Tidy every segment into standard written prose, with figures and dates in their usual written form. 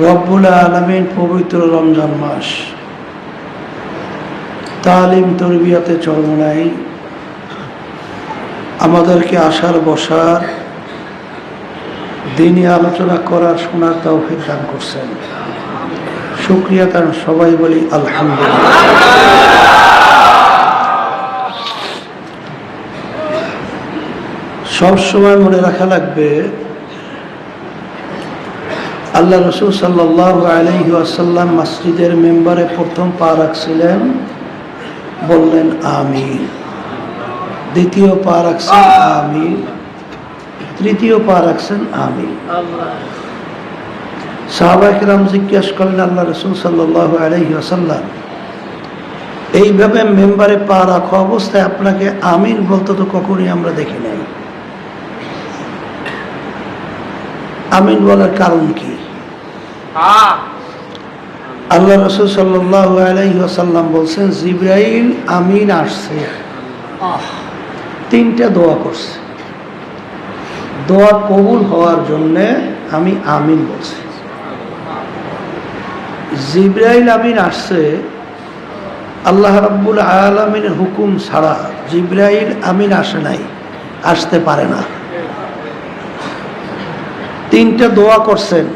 রব্বুল আলামিন পবিত্র রমজান মাস তালিম তরবিয়াতে চরমনাই আমাদেরকে আসার বসার দিনে আলোচনা করার শোনার তৌফিক দান করছেন। শুকরিয়া তার সবাই বলি আলহামদুলিল্লাহ। সব সময় মনে রাখা লাগবে আল্লাহ রসুল সাল্লাল্লাহু আলাইহি ওয়াসাল্লাম মসজিদের মেম্বারে প্রথম পা রাখছিলেন, বললেন আমিন। দ্বিতীয় পা রাখছেন আমিন, তৃতীয় পা রাখছেন আমিন। সাহাবায়ে কেরাম জিজ্ঞাসা করলেন, আল্লাহ রসুল সাল্লাল্লাহু আলাইহি ওয়াসাল্লাম, এইভাবে মেম্বারে পা রাখা অবস্থায় আপনাকে আমিন বলতে তো কখনই আমরা দেখি নাই। আমিন বলার কারণ কি? আল্লাহ রসুল সাল্লাল্লাহু আলাইহি ওয়াসাল্লাম বলছেন, জিবরাইল আমিন আসছে, তিনটা দোয়া করছে, দোয়া কবুল হওয়ার জন্য আমি আমিন বলছি। জিবরাইল আমিন আসছে, আল্লাহ রাব্বুল আলামিনের হুকুম ছাড়া জিবরাইল আমিন আসে নাই, আসতে পারে না। তিনটা দোয়া করছেন,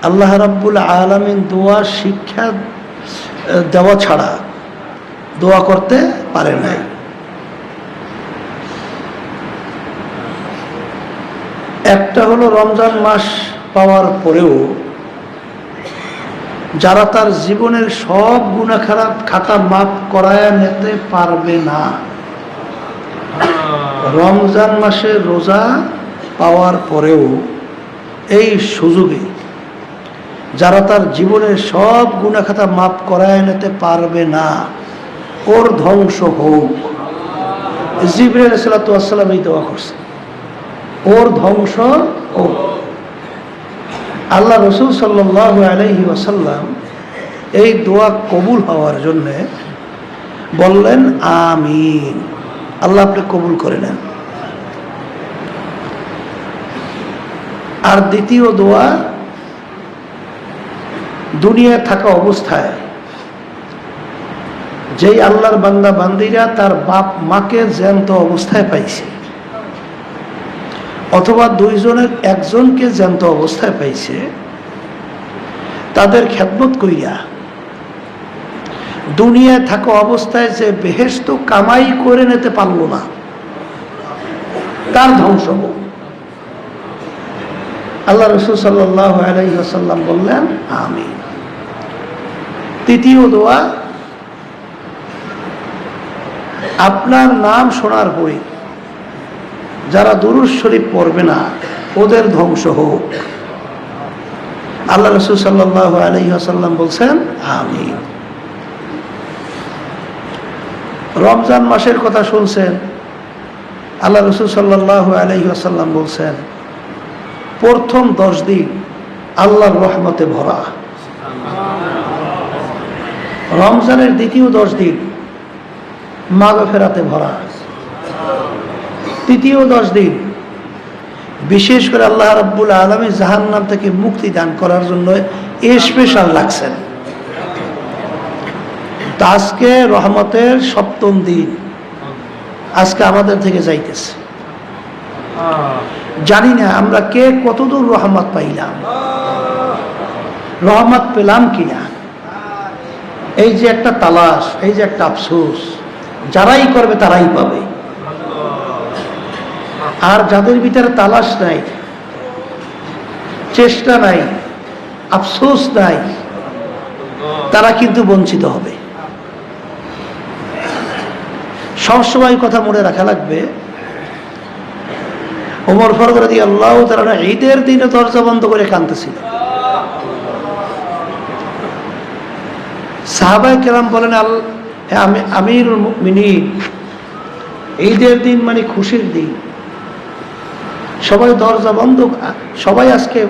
আল্লাহ রাব্বুল আলামিন দোয়া শিক্ষা দেওয়া ছাড়া দোয়া করতে পারে নাই। একটা হলো রমজান মাস পাওয়ার পরেও যারা তার জীবনের সব গুনাহ খাতা মাফ করায় নিতে পারবে না, রমজান মাসে রোজা পাওয়ার পরেও এই সুযোগে যারা তার জীবনের সব গুনাহ খাতা মাফ করায় নিতে পারবে না, ওর ধ্বংস হোক। জিবরাইল আলাইহিস সালাতু ওয়াস সালাম এই দোয়া করছে, ওর ধ্বংস হোক। আল্লাহ রসুল সাল্লাল্লাহু আলাইহি ওয়াসাল্লাম এই দোয়া কবুল হওয়ার জন্য বললেন আমিন। আল্লাহ আপনি কবুল করে নেন। আর দ্বিতীয় দোয়া, দুনিয়ায় থাকা অবস্থায় যেই আল্লাহর বান্দা বান্দিরা তার বাপ মাকে জ্যান্ত অবস্থায় পাইছে, অথবা দুইজনের একজনকে জ্যান্ত অবস্থায় পাইছে, তাদের খেদমত কইরা দুনিয়ায় থাকা অবস্থায় যে বেহেশত কামাই করে নিতে পারলো না, তার ধ্বংস হোক। আল্লাহ রসুল সাল্লাল্লাহু আলাইহি ওয়াসাল্লাম বললেন আমিন। তৃতীয় দোয়া, আপনার নাম শোনার পরে যারা দুরূদ শরীফ পড়বে না, ওদের ধ্বংস হোক। আল্লাহ রসুল সাল্লাল্লাহু আলাইহি ওয়াসাল্লাম বলছেন আমিন। রমজান মাসের কথা শুনছেন, আল্লাহ রসুল সাল্লাল্লাহু আলাইহি ওয়াসাল্লাম বলছেন, প্রথম 10 দিন আল্লাহর রহমতে ভরা, রমজানের দ্বিতীয় 10 দিন মাগফিরাতে ভরা, তৃতীয় 10 দিন বিশেষ করে আল্লাহ রাব্বুল আলামিন জাহান্নাম থেকে মুক্তি দান করার জন্য স্পেশাল লাগছেন। তো আজকে রহমতের 7ম দিন, আজকে আমাদের থেকে যাইতেছে। জানি না আমরা কে কতদূর রহমত পাইলাম, রহমত পেলাম কিনা। এই যে একটা তালাশ, এই যে একটা আফসোস, যারাই করবে তারাই পাবে। আর যাদের ভিতরে তালাশ নাই, চেষ্টা নাই, আফসোস নাই, তারা কিন্তু বঞ্চিত হবে। সবসময় কথা মনে রাখা লাগবে, ওমর ফারুক রাদিয়াল্লাহু তাআলা ঈদের দিনে দরজা বন্ধ করে কাঁদতেছিল। সাহাবায়ে কেরাম বলেন, আমিরুল মুমিনিন, ঈদের দিন মানে খুশির দিন, সবাই দরজা বন্ধ, সবাই আজকে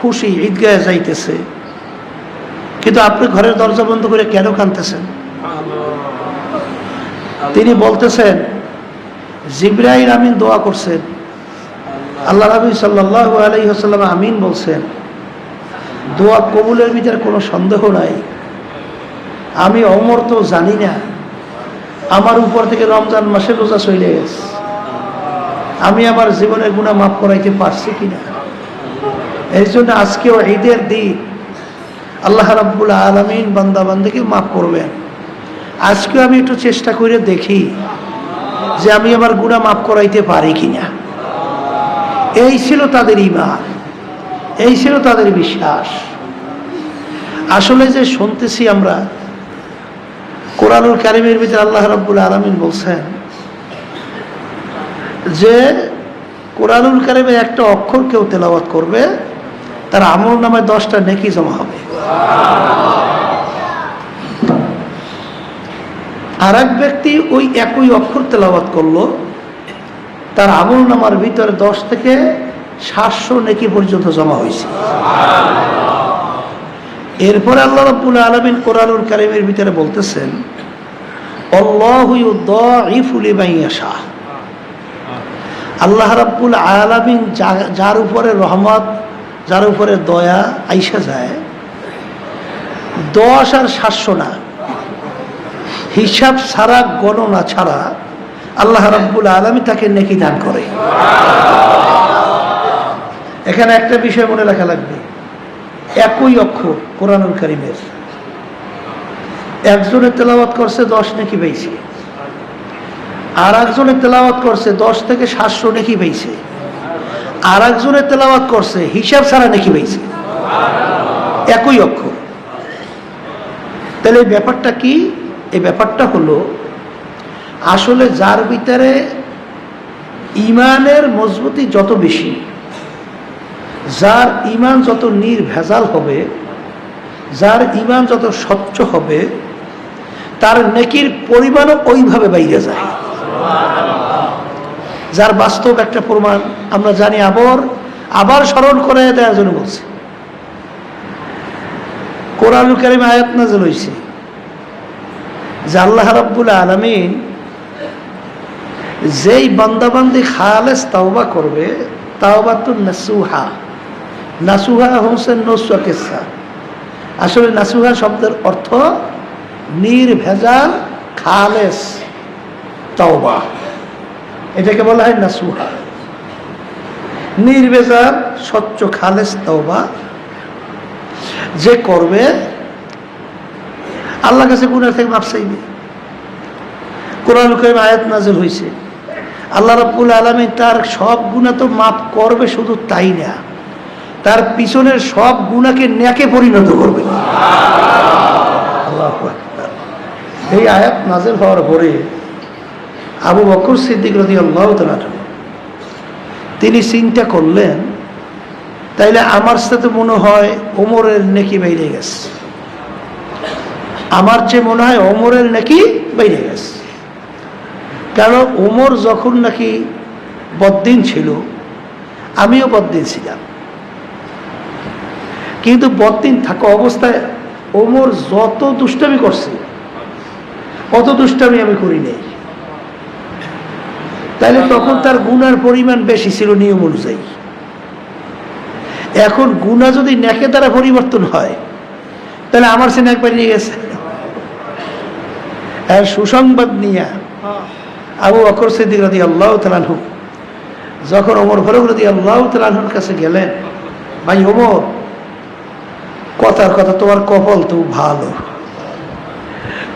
খুশি, ঈদগাহে যাইতেছে, কিন্তু আপনি ঘরের দরজা বন্ধ করে কেন কাঁদতেছেন? তিনি বলতেছেন, জিবরাইল আমিন দোয়া করছেন, আল্লাহ নবী সাল্লাল্লাহু আলাইহি ওয়াসাল্লাম আমিন বলছেন, দোয়া কবুলের ভিতরে কোনো সন্দেহ নাই। আমি ওমর তো জানি না আমার উপর থেকে রমজান মাসে রোজা চলে গেছে, আমি আমার জীবনের গুনাহ মাফ করাইতে পারছি কিনা। এই জন্য আজকেও ঈদের দিন আল্লাহ রাব্বুল আলামিন বান্দা বান্দাকে মাফ করবেন। আজকেও আমি একটু চেষ্টা করে দেখি যে আমি আমার গুনাহ মাফ করাইতে পারি কিনা। এই ছিল তাদের ঈমান, এই ছিল তাদের বিশ্বাস। আসলে যে শুনতেছি আমরা কোরআনুল কারীমের ভিতরে আল্লাহ রাব্বুল আলামিন বলছেন যে কোরআনুল কারীমের একটা অক্ষর কেউ তেলাওয়াত করবে তার আমল নামায় 10টা নেকি জমা হবে। আর এক ব্যক্তি ওই একই অক্ষর তেলাওয়াত করলো, তার আমল নামার ভিতরে 10 থেকে 700 নেকি পর্যন্ত জমা হয়েছে। এরপরে আল্লাহ রাব্বুল আলামিন কোরআনুল কারীমের ভিতরে বলতেছেন আল্লাহু ইউদাইফু লিমান ইয়াশা। আল্লাহ রাব্বুল আলামিন যার উপরে রহমত, যার উপরে দয়া আইসা যায়, 10 আর 700 না, হিসাব ছাড়া গণনা ছাড়া আল্লাহ রাব্বুল আলামিন তাকে নেকি দান করে। এখানে একটা বিষয় মনে রাখা লাগবে, একই অক্ষর কোরআনুল কারীমের একজনে তেলাওয়াত করছে 10 নেকি পাইছে, আর একজনে তেলাওয়াত করছে 10 থেকে 700 নেকি পাইছে, আর একজনে তেলাওয়াত করছে হিসাব ছাড়া নেকি পাইছে। একই অক্ষর। তাহলে এই ব্যাপারটা কি? এই ব্যাপারটা হলো আসলে যার ভিতরে ইমানের মজবুতি যত বেশি, যার ইমান যত নির্ভেজাল হবে, যার ইমান যত স্বচ্ছ হবে, তার নেকির পরিমাণও ওইভাবে বাইরে যায়। যার বাস্তব একটা প্রমাণ আমরা জানি, আবার স্মরণ করে দেওয়ার জন্য বলছি। কোরআনুল কারীমে আয়াত নাযিল হয়েছে যে আল্লাহ রাব্বুল আলামিন যেই বান্দাবান্দি খালেস তাওবা করবে, তাওবাতুন নাসুহা, নাসুহা হোসেন নসুয়া কেসা। আসলে নাসুহা শব্দের অর্থ নির্ভেজাল খালেস তাওবা, এটাকে বলা হয় নাসুহা। নির্ভেজাল স্বচ্ছ খালেস তাওবা যে করবে আল্লাহর কাছে গুনাহ থেকে মাফ চাইবে। কোরআনুল কারীমে আয়াত নাযিল হয়েছে, আল্লাহ রাব্বুল আলামিন তার সব গুনাহ তো মাফ করবে, শুধু তাই না, তার পিছনের সব গুনাহকে নেকে পরিণত করবে। আল্লাহু আকবার। এই আয়াত নাযিল হওয়ার পরে আবু বকর সিদ্দিক রাদিয়াল্লাহু তাআলা তিনি চিন্তা করলেন, তাইলে আমার সাথে মনে হয় ওমরের নেকি বাইরে গেছে, আমার চেয়ে মনে হয় ওমরের নেকি বাইরে গেছে। কারণ ওমর যখন নাকি বদ্দিন ছিল, আমিও বদ্দিন ছিলাম, কিন্তু বদ্দিন থাকা অবস্থায় ওমর যত দুষ্টামি করছে অত দুষ্টামি আমি করি নাই। তাইলে তখন তার গুনার পরিমাণ বেশি ছিল নিয়ম অনুযায়ী। এখন গুনাহ যদি নেকে দ্বারা পরিবর্তন হয়, তাহলে আমার সে নেক বাড়িয়ে গেছে। আর সুসংবাদ নিয়ে আবু বকর সিদ্দিক রাদিয়াল্লাহু তাআলা আনহু যখন ওমর ফারুক রাদিয়াল্লাহু তাআলা আনহুর কাছে গেলেন, ভাই ওমর, কথার কথা তোমার কপাল তো ভালো,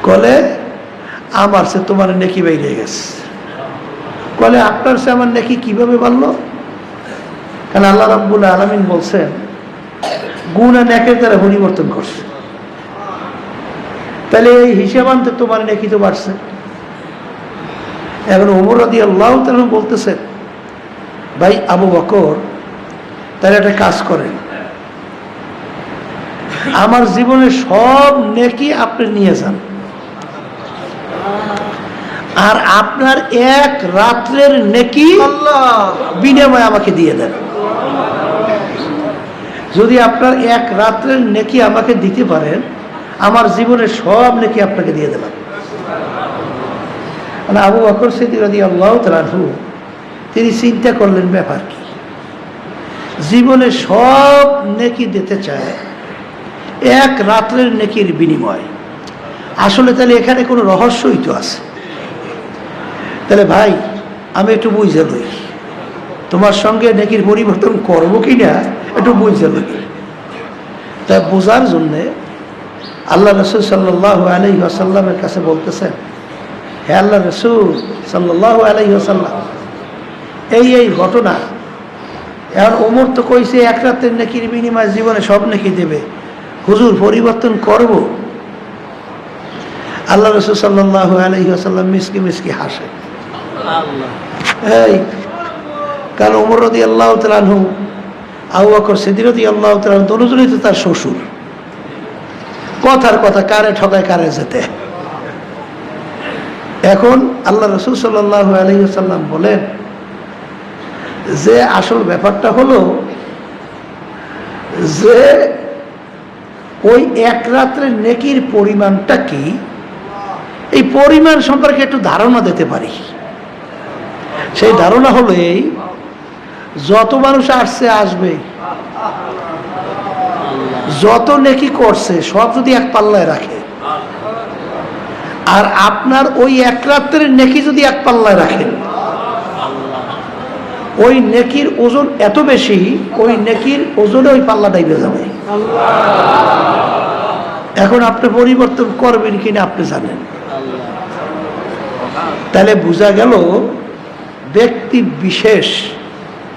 কলে আমার সে তোমার নেকি বাইরে গেছে। কলে আপনার সে আমার নেকি কিভাবে বাড়লো? কারণ আল্লাহ রাব্বুল আলামিন বলছেন গুনাহ নেকের দ্বারা পরিবর্তন করছে, তাহলে এই হিসাব আনতে তোমার নেকি তো বাড়ছে। এখন ওমর রাদিয়াল্লাহু তাআলা বলতেছেন, ভাই আবু বকর, তাহলে একটা কাজ করেন, আমার জীবনের সব নেকি আপনি নিয়ে যান, আর আপনার এক রাত্রের নেকি বিনিময়ে আমাকে দিয়ে দেন। যদি আপনার এক রাত্রের নেকি আমাকে দিতে পারেন, আমার জীবনের সব নেকি আপনাকে দিয়ে দিলাম। মানে আবু বকর সিদ্দিক রাদিয়াল্লাহু তাআলা আনহু তিনি চিন্তা করলেন ব্যাপার কি, জীবনে সব নেকি দিতে চায়, এক রাত্রের নেকির বিনিময়। আসলে তাহলে এখানে কোনো রহস্যই তো আছে। তাহলে ভাই আমি একটু বুঝে লই, তোমার সঙ্গে নেকির পরিবর্তন করবো কি না একটু বুঝে লই। তাই বোঝার জন্যে আল্লাহ রসুল সাল্লাল্লাহু আলাইহি ওয়াসাল্লামের কাছে বলতেছেন, হে আল্লাহ রসুল সাল্লাল্লাহু আলাইহি ওয়াসাল্লাম, এই ঘটনা। এখন ওমর তো কইছে এক রাতের নেকির বিনিময়ে জীবনে সব নেকি দেবে, হুজুর পরিবর্তন করব? আল্লাহ রসুল সাল্লাল্লাহু আলাইহি ওয়াসাল্লাম মিসকি মিসকি হাসে। এই কারণ ওমর রাদিয়াল্লাহু তাআলা আনহু, আবু বকর সিদ্দিক রাদিয়াল্লাহু তাআলা দুজনেই তো তার শ্বশুর। কথার কথা, কারে ঠকায় কারে যেতে। এখন আল্লাহ রসুল সাল্লাল্লাহু আলাইহি ওয়াসাল্লাম বলেন যে আসল ব্যাপারটা হলো যে ওই এক রাত্রের নেকির পরিমাণটা কি, এই পরিমাণ সম্পর্কে একটু ধারণা দিতে পারি। সেই ধারণা হলো এই, যত মানুষ আসছে আসবে, যত নেকি করছে সব যদি এক পাল্লায় রাখে, আর আপনার ওই এক রাত্রের নেকি যদি এক পাল্লায় রাখেন, ওই নেকির ওজন এত বেশি, ওই নেকির ওজনে ওই পাল্লা ডাইবে যাবে। এখন আপনি পরিবর্তন করবেন কিনা আপনি জানেন। তাহলে বোঝা গেল ব্যক্তি বিশেষ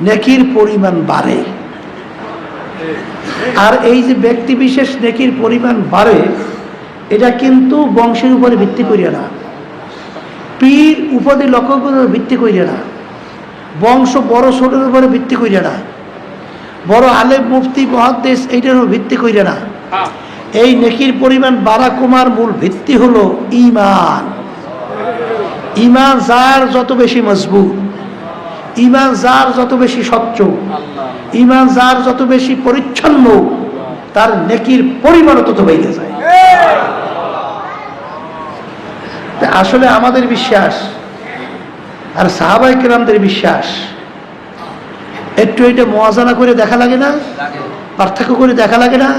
নেকির পরিমাণ বাড়ে। আর এই যে ব্যক্তি বিশেষ নেকির পরিমাণ বাড়ে, এটা কিন্তু বংশের উপরে ভিত্তি করিয়া না, পীর উপাধি লক্ষ্যের ভিত্তি করিয়া না, বংশ বড় ছোটের উপরে ভিত্তি করিয়া না, বড় আলেম মুফতি মুহাদ্দিস এইটার উপর ভিত্তি করিয়া না। এই নেকির পরিমাণ বাড়া কমার মূল ভিত্তি হলো ঈমান। ঈমান যার যত বেশি মজবুত, ঈমান যার যত বেশি স্বচ্ছ, ঈমান যার যত বেশি পরিচ্ছন্ন, তার নেকির পরিমাণ তত বেড়ে যায়। আসলে আমাদের বিশ্বাস আর সাহাবায়ে কেরামদের বিশ্বাস একটু এটা মুওয়াজানা করে দেখা লাগে না? পার্থক্য করে দেখা লাগে না?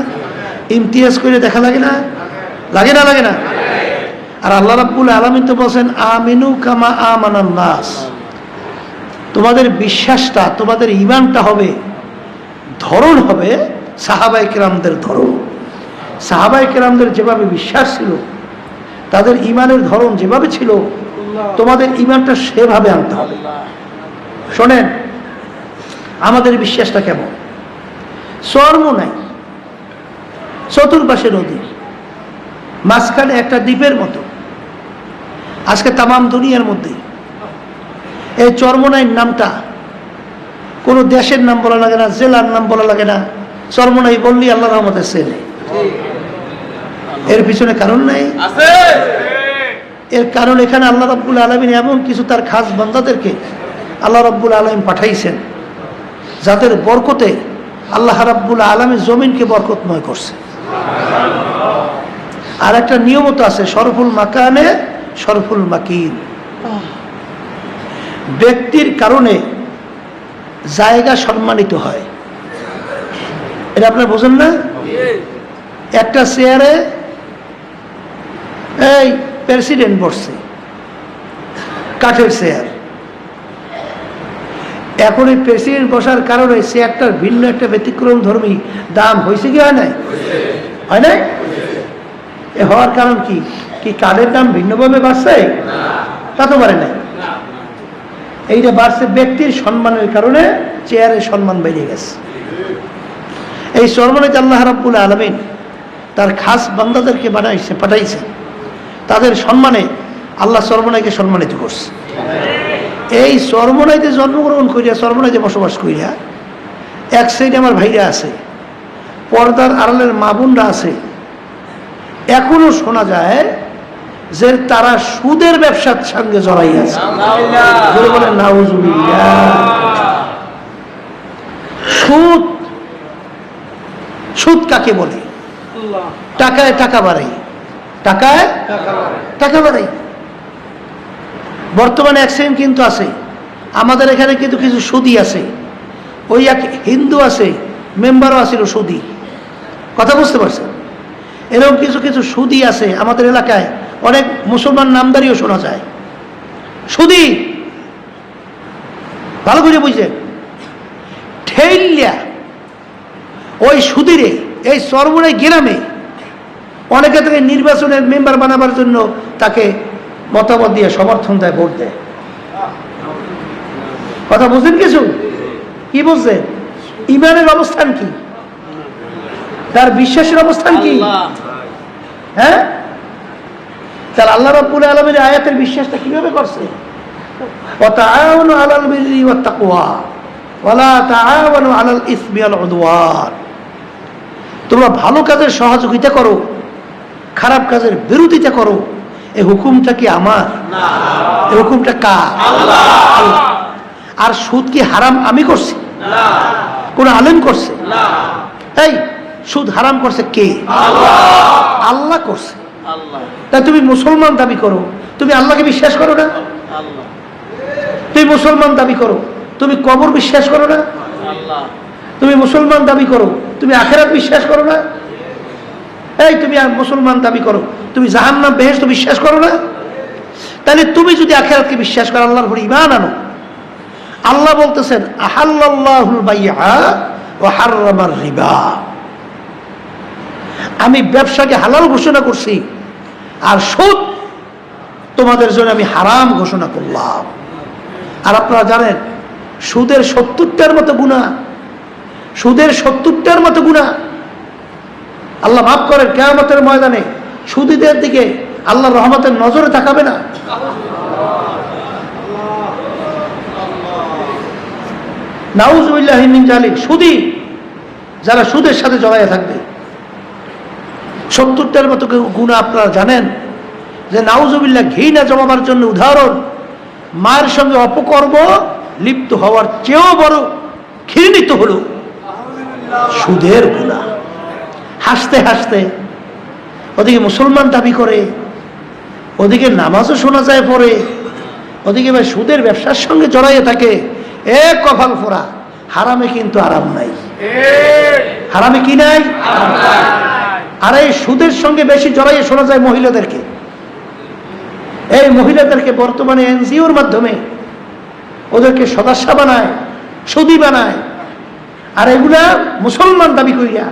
ইমতিয়াজ করে দেখা লাগে না? লাগে না? লাগে না? আর আল্লাহ রাব্বুল আলামিন তো বলেন, আমিনু কামা আমানান নাস। তোমাদের বিশ্বাসটা, তোমাদের ঈমানটা হবে, ধরন হবে সাহাবায়ে কেরামদের ধরন। সাহাবায়ে কেরামদের যেভাবে বিশ্বাস ছিল, তাদের ঈমানের ধরন যেভাবে ছিল, তোমাদের ঈমানটা সেভাবে আনতে হবে। শোনেন, আমাদের বিশ্বাসটা কেমন? চর্ম নাই, চতুর্পাশে নদী, মাঝখানে একটা দ্বীপের মতো। আজকে তামাম দুনিয়ার মধ্যে এই চরমনাইয়ের নামটা কোনো দেশের নাম বলা লাগে না, জেলার নাম বলা লাগে না। চরমনাই বললি আল্লাহ রহমতের ছেলে। এর পিছনে কারণ নাই? এর কারণ এখানে আল্লাহ রাব্বুল আলামিন এমন কিছু তার খাস বান্দাদেরকে আল্লাহ রাব্বুল আলামিন পাঠাইছেন, যাদের বরকতে আল্লাহ রাব্বুল আলামিন জমিনকে বরকতময় করছে। আর একটা নিয়মত আছে, শরফুল মাকানে শরফুল মাকিন। ব্যক্তির কারণে জায়গা সম্মানিত হয়, এটা আপনারা বোঝেন না? একটা চেয়ারে এই প্রেসিডেন্ট বসছে, কাঠের চেয়ার। এখন এই প্রেসিডেন্ট বসার কারণে চেয়ারটার ভিন্ন একটা ব্যতিক্রম ধর্মী দাম হয়েছে কি হয় নাই? হয় নাই? এ হওয়ার কারণ কি? কি কাঠের দাম ভিন্নভাবে বাড়ছে? তা তো পারে নাই। এইটা বাড়ছে ব্যক্তির সম্মানের কারণে, চেয়ারের সম্মান বেড়ে গেছে। এই চরমনাইতে আল্লাহ রাব্বুল আলামিন তার খাস বান্দাদেরকে পাঠাইছে, তাদের সম্মানে আল্লাহ চরমনাইকে সম্মানিত করছে। এই চরমনাইতে জন্মগ্রহণ করিয়া, চরমনাইতে বসবাস করিয়া, এক সাইডে আমার ভাইরা আছে, পর্দার আড়ালের মা বোনরা আছে। এখনো শোনা যায় যে তারা সুদের ব্যবসার সঙ্গে জড়াই আছে। বলেন নাউজুবিল্লাহ। সুদ, সুদ কাকে বলে? টাকায় টাকা বাড়াই, টাকায় টাকা বাড়াই। বর্তমানে এক সেকেন্ড কিন্তু আছে, আমাদের এখানে কিন্তু কিছু সুদী আছে। ওই এক হিন্দু আছে, মেম্বারও আছিল সুদী। কথা বুঝতে পারছেন? এরকম কিছু কিছু সুদী আছে আমাদের এলাকায়, অনেক মুসলমান নামদারিও শোনা যায়। সুদী, ভালো করে বুঝলেন, ঠেইলিয়া ওই সুদীরে এই চরমুনাই গ্রামে অনেকে থেকে নির্বাচনের মেম্বার বানাবার জন্য তাকে মতামত দিয়ে সমর্থন দেয়, ভোট দেয়। কথা বুঝলেন কিছু? কি বুঝলেন? ইমানের অবস্থান কি, তার বিশ্বাসের অবস্থান কি? হ্যাঁ, তার আল্লাহ রাব্বুল আলামিনের আয়াতের বিশ্বাসটা কিভাবে করছে? ওয়াতাআওয়ানু আলাল বিররি ওয়াত তাকওয়া ওয়ালা তাআওয়ানু আলাল ইসমি ওয়াল উদওয়ান। তোমরা ভালো কাজের সহযোগিতা করো, খারাপ কাজের বিরোধিতা করো। এই হুকুমটা কি আমার? না, এই হুকুমটা কার? আল্লাহ। আর সুদ কি হারাম আমি করছি? না। কোন আলেম করছে? না। এই সুদ হারাম করছে কে? আল্লাহ। আল্লাহ করছে। আল্লাহ। তাই তুমি মুসলমান দাবি করো, তুমি আল্লাহকে বিশ্বাস করো না? আল্লাহ। তুমি মুসলমান দাবি করো, তুমি কবর বিশ্বাস করো না? আল্লাহ। তুমি মুসলমান দাবি করো, তুমি আখিরাত বিশ্বাস করো না? এই তুমি মুসলমান দাবি করো, তুমি জাহান্নাম বেহেশত বিশ্বাস করো না? তাহলে তুমি যদি আখিরাতকে বিশ্বাস করো, আল্লাহর উপর ঈমান আনো। আল্লাহ বলতেছেন আহাল্লাল্লাহুল বাইআ ওয়া হাররামার রিবা। আমি ব্যবসাকে হালাল ঘোষণা করছি, আর সুদ তোমাদের জন্য আমি হারাম ঘোষণা করলাম। আর আপনারা জানেন সুদের 70টার মতো গুনাহ, সুদের 70টার মতো গুনাহ। আল্লাহ মাফ করেন, কিয়ামতের ময়দানে সুদীদের দিকে আল্লাহর রহমতের নজরে তাকাবে না। নাউযুবিল্লাহি মিন যালিক। সুদী যারা সুদের সাথে জড়াইয়া থাকবে, 70টার মতো গুনাহ আপনারা জানেন যে নাউযুবিল্লাহ ঘৃণা জমাবার জন্য উদাহরণ, মায়ের সঙ্গে অপকর্ম লিপ্ত হওয়ার চেয়েও বড় ঘৃণিত হলো সুদের গুনাহ। হাসতে হাসতে ওদিকে মুসলমান দাবি করে, ওদিকে নামাজও শোনা যায় পড়ে, ওদিকে ভাই সুদের ব্যবসার সঙ্গে জড়াইয়ে থাকে। এ কপাল ফোড়া, হারামে কিন্তু আরাম নাই। হারামে কি নাই? আর এই সুদের সঙ্গে বেশি জড়াইয়ে শোনা যায় মহিলাদেরকে। এই মহিলাদেরকে বর্তমানে এনজিওর মাধ্যমে ওদেরকে সদস্য বানায়, সুদী বানায়। আর এগুলা মুসলমান দাবি করিয়া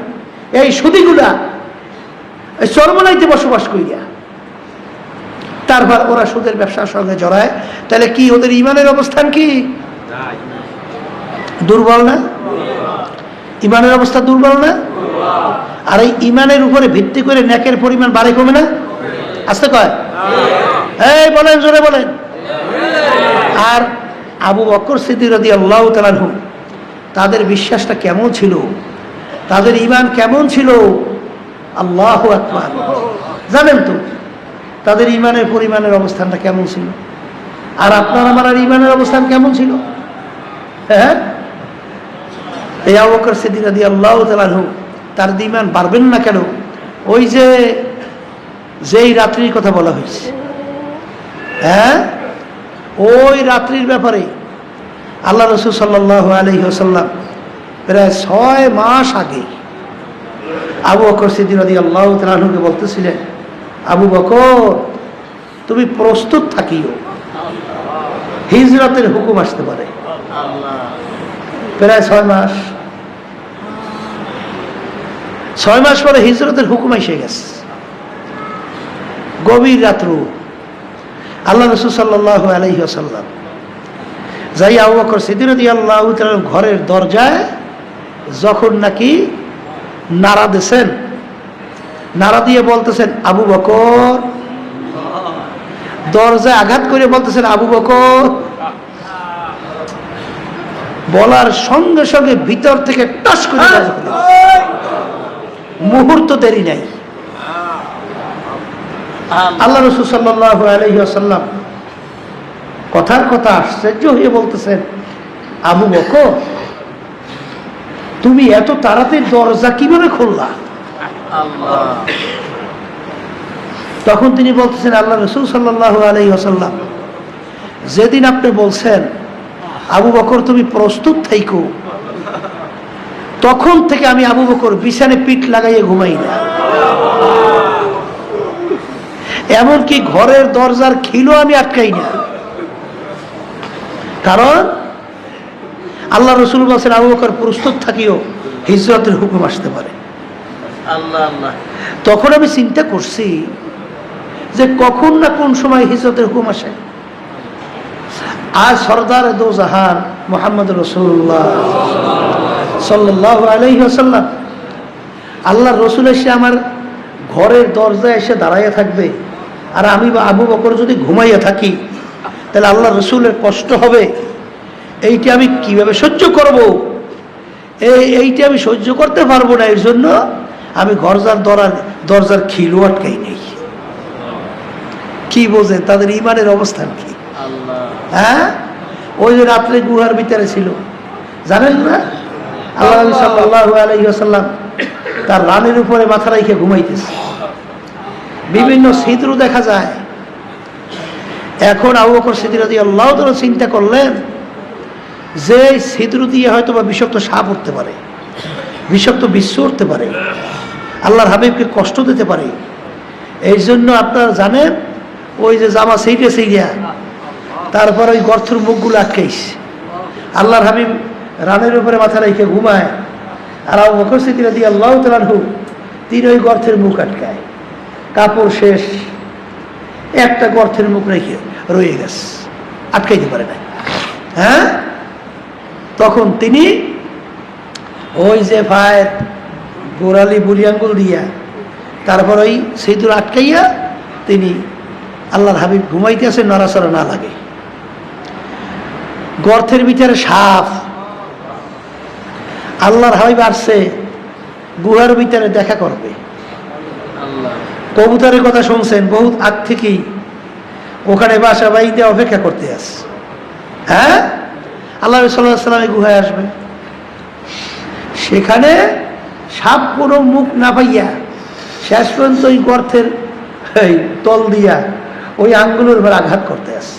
এই সুদীগুলা চরমনাইতে বসবাস করিয়া তারপর ওরা সুদের ব্যবসার সঙ্গে জড়ায়। তাহলে কি ওদের ইমানের অবস্থান কি? দুর্বল না? ইমানের অবস্থা দুর্বল না? আর এই ইমানের উপরে ভিত্তি করে নেকের পরিমাণ বাড়ে কমে না? আসতে কয় এই বলেন, জোরে বলেন। আর আবু বকর সিদ্দিক রাদিয়াল্লাহু তাআলা আনহু, তাদের বিশ্বাসটা কেমন ছিল, তাদের ঈমান কেমন ছিল? আল্লাহু আকবার। জানেন তো তাদের ঈমানের পরিমাণের অবস্থানটা কেমন ছিল? আর আপনার আমার ঈমানের অবস্থান কেমন ছিল? হ্যাঁ, এই আবু বকর সিদ্দিক রাদিয়াল্লাহু তাআলা আনহু, তার ঈমান বাড়বেন না কেন? ওই যে যেই রাত্রির কথা বলা হয়েছে, হ্যাঁ, ওই রাত্রির ব্যাপারে আল্লাহ রাসূল সাল্লাল্লাহু আলাইহি ওয়াসাল্লাম প্রায় 6 মাস আগে আবু বকর সিদ্দিক রাদিয়াল্লাহু তাআলা আনহুকে বলতেছিলেন, আবু বকর তুমি প্রস্তুত থাকিও, হিজরতের হুকুম আসতে পারে। প্রায় 6 মাস, 6 মাস পরে হিজরতের হুকুম এসে গেছে। গভীর রাত্র আল্লাহ রাসূল সাল্লাল্লাহু আলাইহি ওয়াসাল্লাম যাই আবু বকর সিদ্দিক রাদিয়াল্লাহু তাআলা ঘরের দরজায় যখন নাকি নাড়া দিয়েছেন, নাড়া দিয়ে বলতেছেন আবু বকর, দরজায় আঘাত করে বলতেছেন আবু বকর, বলার সঙ্গে সঙ্গে ভিতর থেকে টাস করে মুহূর্ত দেরি নাই। আল্লাহ রাসূল সাল্লাল্লাহু আলাইহি ওয়াসাল্লাম কথার কথা আশ্চর্য হয়ে বলতেছেন, আবু বকর তুমি এত তাড়াতাড়ি দরজা কিভাবে খুললা? তখন তিনি বলতেছেন, আল্লাহ রাসূল সাল্লাল্লাহু আলাইহি ওয়াসাল্লাম যেদিন আপনি বলছেন আবু বকর তুমি প্রস্তুত থাইকো, তখন থেকে আমি আবু বকর বিছানে পিঠ লাগাইয়ে ঘুমাই না। এমনকি ঘরের দরজার খিলও আমি আটকাই না। কারণ আল্লাহ রসুল বলেছেন আবু বকর প্রস্তুত থাকিও, হিজরতের হুকুম আসতে পারে। আল্লাহ আল্লাহ। তখন আমি চিন্তা করছি যে কখন না কোন সময় হিজরতের হুকুম আসে। আজ সরদার দো জাহান মুহাম্মদ রাসূলুল্লাহ সাল্লাল্লাহু আলাইহি ওয়াসাল্লাম, আল্লাহর রসুল এসে আমার ঘরের দরজায় এসে দাঁড়াইয়া থাকবে, আর আমি বা আবু বকর যদি ঘুমাইয়া থাকি, তাহলে আল্লাহ রসুলের কষ্ট হবে। এইটা আমি কিভাবে সহ্য করব? এইটা আমি সহ্য করতে পারবো না। এর জন্য আমি দরজার খিলু আটকাই নেই। কি বোঝেন তাদের ইমানের অবস্থান কি? হ্যাঁ, ওই যে রাত্রে গুহার ভিতরে ছিল, জানেন না? আল্লাহ নবী সাল্লাল্লাহু আলাইহি ওয়াসাল্লাম তার রানের উপরে মাথা রেখে ঘুমাইতেছে, বিভিন্ন ছিদ্র দেখা যায়। এখন আবু বকর সিদ্দিক রাদিয়াল্লাহু তাআলা চিন্তা করলেন যে ছিদ্র দিয়ে হয়তো বা বিষাক্ত সাপ উঠতে পারে, বিষাক্ত বিশ্ব উঠতে পারে, আল্লাহর হাবিবকে কষ্ট দিতে পারে। এই জন্য আপনারা জানেন ওই যে জামা সেইটা তারপর ওই গর্থের মুখগুলো আটকাইছে। আল্লাহর হাবিব রানের উপরে মাথা রেখে ঘুমায়, আর আবু বকর সিদ্দিক রাদিয়াল্লাহু তাআলা আনহু তিনি ওই গর্থের মুখ আটকায়। কাপড় শেষ, একটা গর্থের মুখ রেখে রয়ে গেছে, আটকাইতে পারে না। হ্যাঁ, তখন তিনি ওই যে ফায়ের গোড়ালি বুড়ি আঙ্গুল দিয়া তারপর ওই সিঁদুর আটকাইয়া তিনি আল্লাহর হাবিব ঘুমাইতে আসে, নড়াচড়া না লাগে। গর্তের ভিতরে সাপ, আল্লাহর হাবিব আসছে গুহার ভিতরে দেখা করবে। কবুতরের কথা শুনছেন, বহুত আগ থেকেই ওখানে বাসা বাড়িতে অপেক্ষা করতে আসে। হ্যাঁ, আল্লাহ সাল্লাল্লাহু আলাইহি ওয়াসাল্লাম গুহায় আসবে, সেখানে সাপ কোনো মুখ না পাইয়া শেষ পর্যন্ত ওই গর্তের তল দিয়া ওই আঙ্গুলের উপর আঘাত করতে আসে।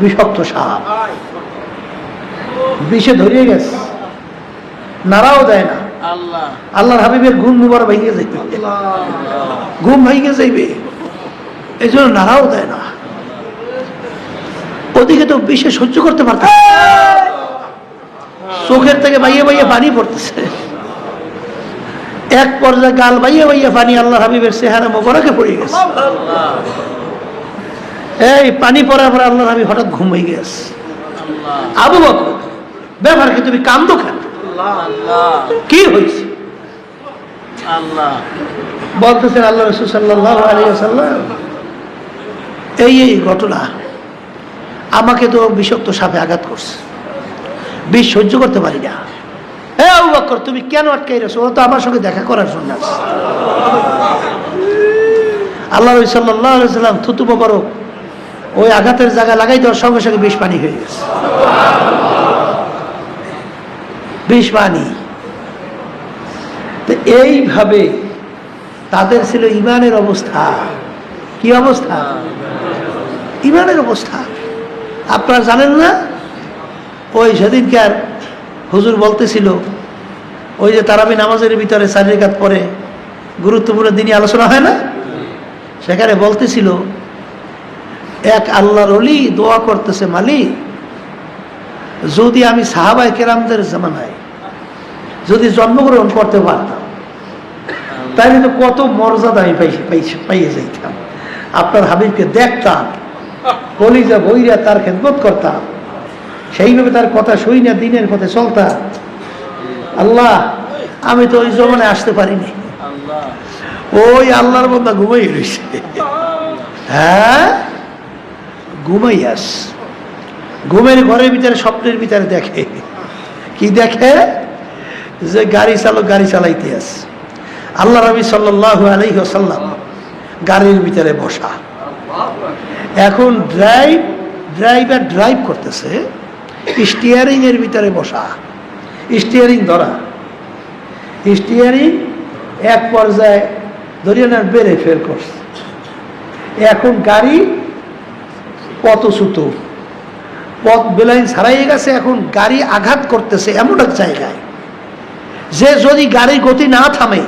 বিষাক্ত সাপ বিষে ধরিয়ে গেছে, নাড়াও দেয় না। আল্লাহর হাবিবের ঘুম মুবার ভেঙে যাইবে, ঘুম ভেঙে যাইবে, এই জন্য নাড়াও দেয় না। ওদিকে তো বিষে সহ্য করতে পারত, চোখের থেকে বাইয়ে বাইয়ে পানি পড়তেছে, এক পর্যায়ে গাল বাইয়ে বাইয়ে পানি আল্লাহর হাবিবের চেহারা মোবারকে পড়ে গেছে। এই পানি পড়ার পরে আল্লাহর হাবিব হঠাৎ ঘুম হয়ে গেছে। আবু বকর, ব্যাপার কি, তুমি কান্দো কেন? কি হয়েছে? বলতেছেন আল্লাহ রাসূল সাল্লাল্লাহু আলাইহি ওয়াসাল্লাম, এই ঘটনা, আমাকে তো বিষাক্ত সাপে আঘাত করছে, বিষ সহ্য করতে পারি না। হে আবু বকর, তুমি কেন আটকাই রেছো? ও তো আমার সঙ্গে দেখা করার জন্য আছে। আল্লাহ রাসূল সাল্লাল্লাহু আলাইহি ওয়াসাল্লাম থুতু মোবারক ওই আঘাতের জায়গা লাগাই দেওয়ার সঙ্গে সঙ্গে বিষ পানি হয়ে গেছে, বিষ পানি। তো এইভাবে তাদের ছিল ইমানের অবস্থা। কি অবস্থা? ইমানের অবস্থা। আপনারা জানেন না, ওই সেদিনকার হুজুর বলতেছিল, ওই যে তারাবি নামাজের ভিতরে 4 রাকাত পরে গুরুত্বপূর্ণ দিনই আলোচনা হয় না, সেখানে বলতেছিল এক আল্লাহর ওলি দোয়া করতেছে, মালিক যদি আমি সাহাবায়ে কেরামদের জামানায় যদি জন্মগ্রহণ করতে পারতাম, তাইলে তো কত মর্যাদা আমি পাইয়ে যাইতাম, আপনার হাবিবকে দেখতাম, কলিজা বইরা তার খেদমত করতাম, সেইভাবে তার কথা শুই না দিনের পথে চলতাম। আল্লাহ, আমি তো ওই জমানায় আসতে পারিনি। ওই আল্লাহর বান্দা ঘুমাই রয়েছে। হ্যাঁ, ঘুমাই আস, ঘুমের ঘরের ভিতরে স্বপ্নের ভিতরে দেখে, কি দেখে? যে গাড়ি চালক গাড়ি চালাইতে আস, আল্লাহ নবী সাল্লাল্লাহু আলাইহি ওয়াসাল্লাম গাড়ির ভিতরে বসা। এখন ড্রাইভার ড্রাইভ করতেছে, স্টিয়ারিং এর ভিতরে বসা, স্টিয়ারিং ধরা, স্টিয়ারিং এক পর্যায়ে ধরিয়ে না বেড়ে ফেল করছে। এখন গাড়ি পথ ছুতো, পথ বেলাইন ছাড়াই গেছে। এখন গাড়ি আঘাত করতেছে এমন এক জায়গায় যে যদি গাড়ির গতি না থামে,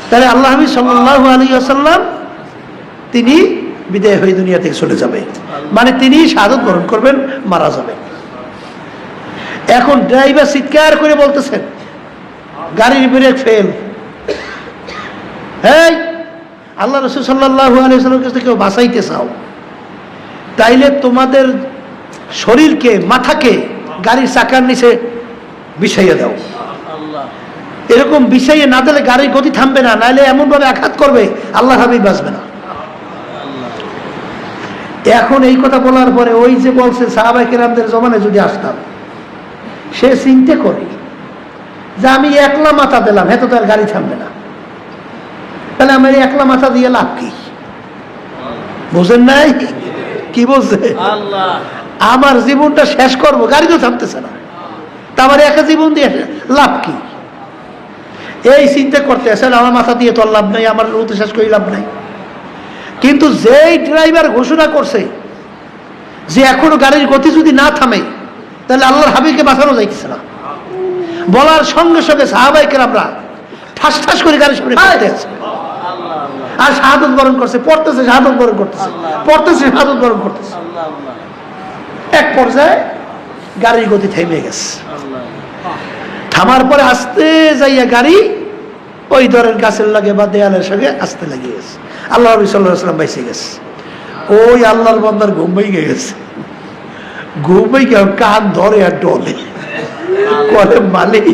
তাহলে আল্লাহ নবী সাল্লাল্লাহু আলাইহি ওয়াসাল্লাম তিনি বিদায় হয়ে দুনিয়া থেকে চলে যাবে, মানে তিনি শাহাদাত বরণ করবেন, মারা যাবেন। এখন ড্রাইভার চিৎকার করে বলতেছেন গাড়ির ব্রেক ফেল। এই আল্লাহ রাসূল সাল্লাল্লাহু আলাইহি ওয়াসাল্লামের কাছে কেউ বাঁচাইতে চাও, তাইলে তোমাদের শরীরকে, মাথাকে গাড়ির চাকার নিচে বিছাইয়া দাও। আল্লাহ এরকম বিছাইয়ে না দিলে গাড়ির গতি থামবে না, নাইলে এমনভাবে আঘাত করবে আল্লাহ হাবিব বাঁচবে না। এখন এই কথা বলার পরে ওই যে বলছে সাহাবায়ে কেরামদের জমানায় যদি আসতাম, সে চিন্তা করে যে আমি একলা মাথা দিলাম, হ্যাঁ তো তার গাড়ি থামবে না, তাহলে আমার একলা মাথা দিয়ে লাভ কি? বুঝেন নাই কি বলছে? আল্লাহ আমার জীবনটা শেষ করব, গাড়ি তো থামতেছে না, তা আমার একা জীবন দিয়ে লাভ কি? এই চিন্তা করতে আসেন, আমার মাথা দিয়ে তো আর লাভ নাই, আমার রুতে শেষ করে লাভ নাই। কিন্তু যেই ড্রাইভার ঘোষণা করছে যে এখনো গাড়ির গতি যদি না থামে তাহলে আল্লাহর হাবিবকে বাঁচানো যাইতেছে না, বলার সঙ্গে সঙ্গে সাহাবায়ে কেরামরা ঠাস ঠাস করে গাড়ির সামনে পড়তে আছে, আর শাহাদাত বরণ করছে, পড়তেছে শাহাদাত বরণ করতেছে, পড়তেছে শাহাদাত বরণ করতেছে। এক পর্যায়ে গাড়ির গতি থেমে গেছে। থামার পরে আস্তে যাইয়া গাড়ি ওই দরের গাছের লাগে বা দেয়ালের সঙ্গে আস্তে লাগিয়ে গেছে। আল্লাহ নবী সাল্লাল্লাহু আলাইহি ওয়াসাল্লাম বাইসে গেছে। ওই আল্লাহর বান্দার ঘুম ভেঙে গেছে, ঘুম ভেঙে কান ধরে আর ডলে, বলে মালিক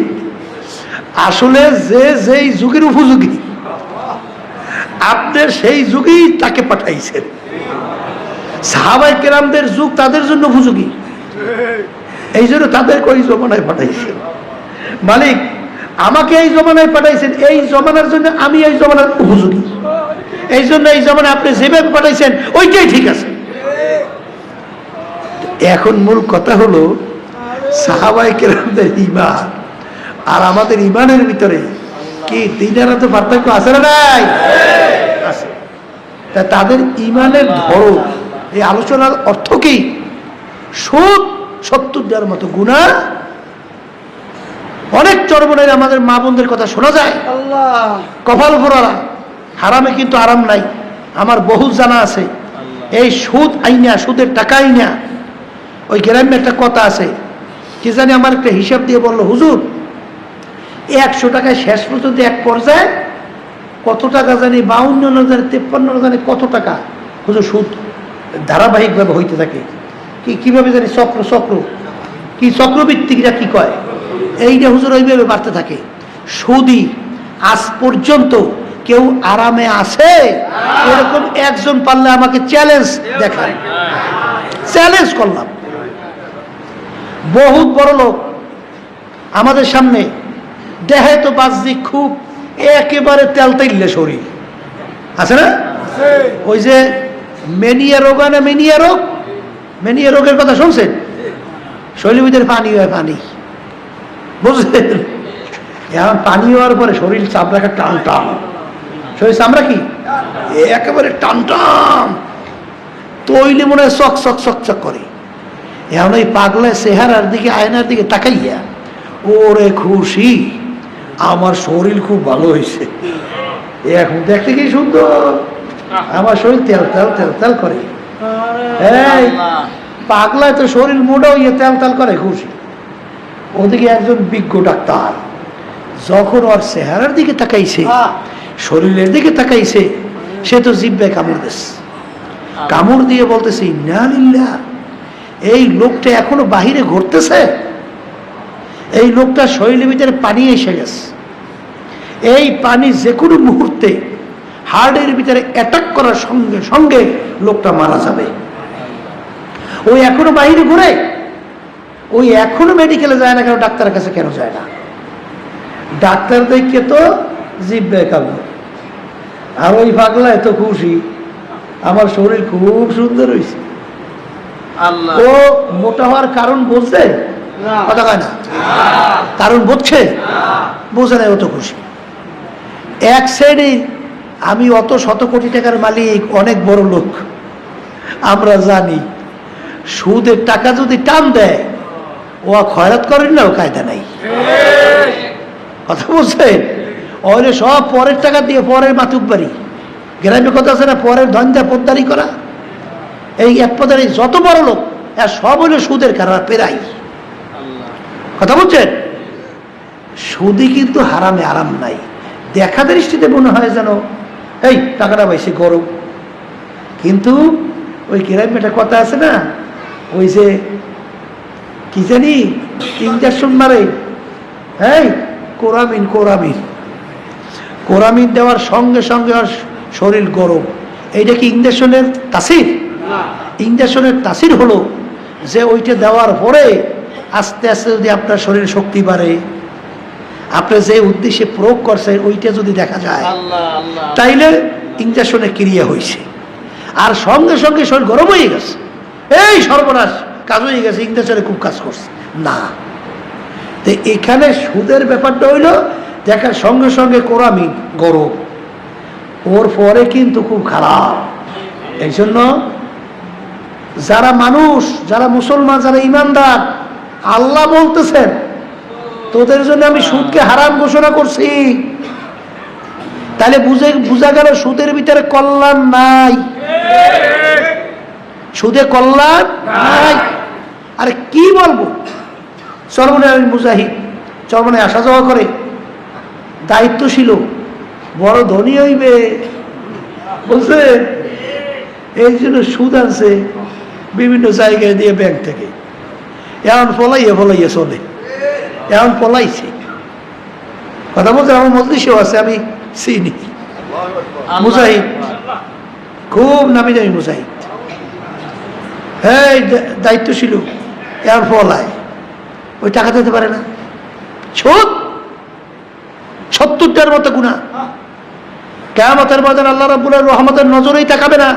আসলে যে যেই যুগের উপযোগী আপনার সেই যুগেই তাকে পাঠাইছেন। সাহাবায়ে কেরামদের যুগ তাদের জন্য উপযোগী, এই জন্য তাদেরকে ওই জমানায় পাঠাইছেন। মালিক আমাকে এই জমানায় পাঠাইছেন, এই জমানার জন্য আমি এই জমানার উপযোগী, এই জন্য এই জমানায় আপনি যেভাবে পাঠাইছেন ওইটাই ঠিক আছে। এখন মূল কথা হলো সাহাবায়ে কেরামদের ঈমান আর আমাদের ঈমানের ভিতরে কি দিনের তো পার্থক্য আছে না নাই? আছে। তা তাদের ঈমানের ধরন, এই আলোচনার অর্থ কি? সুদ 70টার মতো গুনাহ, অনেক চরমনের আমাদের মা বোনদের কথা শোনা যায়, কপাল পোড়ারা, হারামে কিন্তু আরাম নাই, আমার বহু জানা আছে। এই সুদ আইনা, সুদের টাকা আইনা, ওই গ্রামে একটা কথা আছে, কি জানি আমার একটা হিসাব দিয়ে বললো, হুজুর 100 টাকায় শেষ পর্যন্ত এক পর্যায়ে কত টাকা জানি 52 না জানি 53 না জানি কত টাকা হুজুর সুদ ধারাবাহিকভাবে হইতে থাকে। কিভাবে জানি চক্র কি চক্রবৃত্তিকরা কি কয়, এইটা হুজুর ওইভাবে বাড়তে থাকে। সুদি আজ পর্যন্ত কেউ আরামে আছে এরকম একজন পারলে আমাকে চ্যালেঞ্জ দেখায়, চ্যালেঞ্জ করলাম। বহুত বড় লোক আমাদের সামনে দেহে তো বাহ্যিক খুব একেবারে তেলতেইলে শরীর আছে না, ওই যে মেনিয়া রোগ না, মেনিয়া রোগের কথা শুনছেন? শরীরের ভিতরে পানি হয়, পানি, বুঝলেন? এখন পানি হওয়ার পরে শরীর চামড়াকে টান টান, শরীর চামড়া কি একেবারে টান টান, তৈলে মনে হয় চক চক চক চক করে। এখন ওই পাগলা চেহারার দিকে, আয়নার দিকে তাকাইয়া ওরে খুশি, আমার শরীর খুব ভালো হয়েছে, এখন দেখতে কি সুন্দর, আমার শরীর তেল তেল তেল তেল করে। এই পাগলায় তো শরীর মোটা হইয়া তেল তেল করে খুশি। ওদিকে একজন বিজ্ঞ ডাক্তার যখন ওর চেহারার দিকে তাকাইছে, শরীরের দিকে তাকাইছে, সে তো জিহ্বায় কামড় দিচ্ছে, কামড় দিয়ে বলতেছে ইন্না লিল্লাহ, এই লোকটা এখনো বাহিরে ঘুরতেছে, এই লোকটার শরীরের ভিতরে পানি এসে গেছে, এই পানি যে কোনো মুহূর্তে হার্টের ভিতরে অ্যাটাক করার সঙ্গে সঙ্গে লোকটা মারা যাবে। ওই এখনো বাহিরে ঘুরে, ওই এখনো মেডিকেলে যায় না কেন, ডাক্তারের কাছে কেন যায় না? ডাক্তার দেখে তো জিহ্বায় কামড়, আর ওই পাগলা এত খুশি, আমার শরীর খুব সুন্দর হয়েছে। ও মোটা হওয়ার কারণ বলছে কথা কয় না, কারণ বুঝছে, বোঝে না, অত খুশি। এক সাইডে আমি অত শত কোটি টাকার মালিক, অনেক বড় লোক, আমরা জানি সুদের টাকা যদি টান দেয় ও খয়রাত করেন না, ও কায়দা নাই, কথা বলছে, ওরে সব পরের টাকা দিয়ে পরের মাতুক বাড়ি, গ্রামে কথা আছে না, পরের ধন্দা পোদ্দারি করা। এই এক পদারি যত বড় লোক এর সব হলো সুদের কারণ পেরাই। কথা বলছেন? সুদি কিন্তু হারামে আরাম নাই। দেখা দৃষ্টিতে মনে হয় যেন এই টাকাটা পাইছে গরম, কিন্তু ওই গ্রামে একটা কথা আছে না, ওই যে কি জানি ইঞ্জেকশন মারে, এই কোরামিন কোরামিন কোরামিন দেওয়ার সঙ্গে সঙ্গে আর শরীর গরম। এইটা কি ইঞ্জেকশনের তাসির? ইঞ্জেকশনের তাসির হলো যে ওইটা দেওয়ার পরে আস্তে আস্তে যদি আপনার শরীরে শক্তি বাড়ে, আপনি যে উদ্দেশ্যে প্রয়োগ করছেন ওইটা যদি দেখা যায়, তাইলে ইঞ্জেকশনে ক্রিয়া হয়েছে, আর সঙ্গে সঙ্গে শরীর গরম হয়ে গেছে, এই সর্বনাশ কাজ হয়ে গেছে, ইঞ্জেকশনে খুব কাজ করছে না। তো এখানে সুদের ব্যাপারটা হইল দেখার সঙ্গে সঙ্গে কোরামিন গরম, ওর পরে কিন্তু খুব খারাপ। এই জন্য যারা মানুষ, যারা মুসলমান, যারা ইমানদার, আল্লাহ বলতেছেন তোদের জন্য আমি সুদকে হারাম ঘোষণা করছি। তাহলে বুঝা গেল সুদের ভিতরে কল্যাণ নাই, সুদে কল্যাণ নাই। আরে কি বলবো, চরমনায় মুজাহিদ চরমনায় আসা যাওয়া করে, দায়িত্বশীল, বড় ধনী হইবে বলছে, এই জন্য সুদ আনছে বিভিন্ন জায়গায় দিয়ে ব্যাংক থেকে, এখন ফলাইয়া চলে, এখন পলাইছে। কথা বলছে, আমার মজলিসেও আছে, আমি চিনি মুজাহিদ, খুব নামি দামি মুজাহিদ, হ্যাঁ দায়িত্বশীল, এখন ফলায়, ওই টাকা দিতে পারে না। সুদ 70টার মতো গুনাহ, কিয়ামতের ময়দানে আল্লাহ রাব্বুল রহমতের নজরেই তাকাবে না।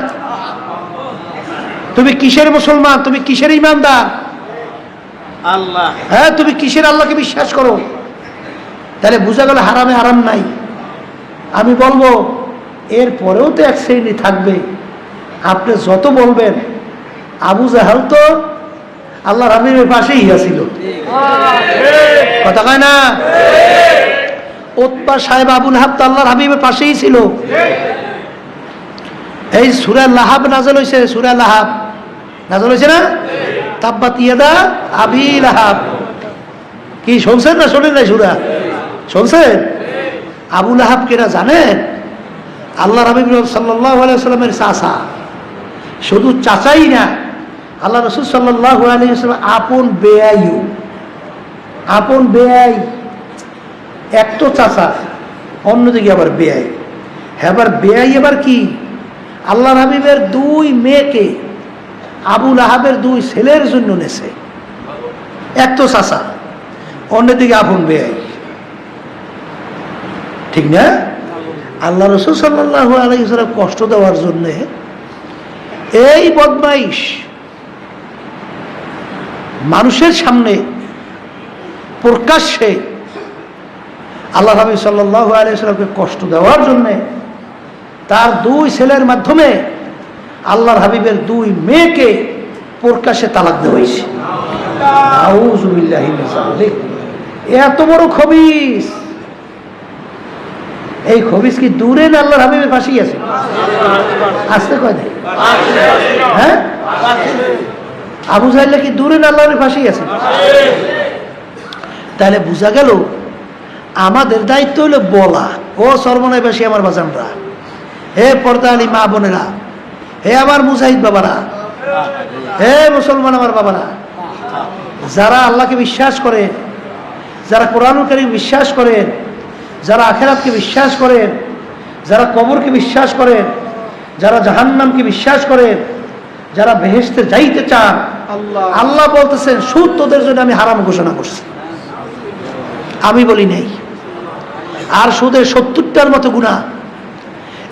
তুমি কিসের মুসলমান, তুমি কিসের ইমানদার, আল্লাহ, হ্যাঁ তুমি কিসের আল্লাহকে বিশ্বাস করো? তাহলে বোঝা গেল হারামে হারাম নাই। আমি বলবো এর পরেও তো এক শ্রেণী থাকবে, আপনি যত বলবেন, আবু জাহাল তো আল্লাহর হাবিবের পাশেই ছিল, কথা কয় না? উতবা সাহেব আবুল হাব তো আল্লাহর হাবিবের পাশেই ছিল। এই সূরা লাহাব নাযিল হয়েছে, সূরা লাহাব নাযিল হয়েছে না? তাব্বাত ইয়াদা আবি লাহাব, কি শুনছেন না শোনেন নাই? সূরা শুনছেন? আবু লাহাব কেনা জানেন? আল্লাহর হাবিব সাল্লাল্লাহু আলাইহি ওয়াসাল্লামের চাচা, শুধু চাচাই না, আল্লাহ রাসূল সাল্লাল্লাহু আলাইহি ওয়াসাল্লাম আপন বেয়াইও, আপন বেয়াই। এক তো চাচা, অন্যদিকে আবার বেয়াই। হ্যাঁ, আবার বেয়াই আবার কি? আল্লাহর হাবিবের 2 মেয়েকে আবু লাহাবের 2 ছেলের জন্য নেছে। এক তো চাচা, অন্যদিকে আপন বেয়াই, ঠিক না? আল্লাহ রাসূল সাল্লাল্লাহু আলাইহি ওয়াসাল্লাম কষ্ট দেওয়ার জন্য এই বদমাইশ মানুষের সামনে প্রকাশ্যে আল্লাহ হাবিব সাল্লাল্লাহু আলাইহি ওয়াসাল্লামকে কষ্ট দেওয়ার জন্য তার 2 ছেলের মাধ্যমে আল্লাহর হাবিবের 2 মেয়েকে প্রকাশ্যে তালাক দেওয়া হয়েছে। আউযু বিল্লাহি মিন যালিক। এত বড় খবিস, এই খবিস কি দূরে না আল্লাহর হাবিবের পাশেই আছে? আসতে কয় নাই? হ্যাঁ, আবু জাহেল কি দূরে না আল্লাহর পাশেই আছে? তাহলে বোঝা গেল আমাদের দায়িত্ব হলো বলা, ও সর্বনয় বাসী আমার বাজানরা, হে পর্দা আলী মা বোনেরা, হে আমার মুজাহিদ বাবারা, হে মুসলমান আমার বাবারা, যারা আল্লাহকে বিশ্বাস করেন, যারা কোরআনুল কারীম বিশ্বাস করেন, যারা আখিরাতকে বিশ্বাস করেন, যারা কবরকে বিশ্বাস করেন, যারা জাহান্নামকে বিশ্বাস করেন, যারা বেহেশতে যাইতে চান, আল্লাহ বলতেছেন সুদ তোদের জন্য আমি হারাম ঘোষণা করছি, আমি বলি নাই। আর সুদের 70টার মতো গুনাহ,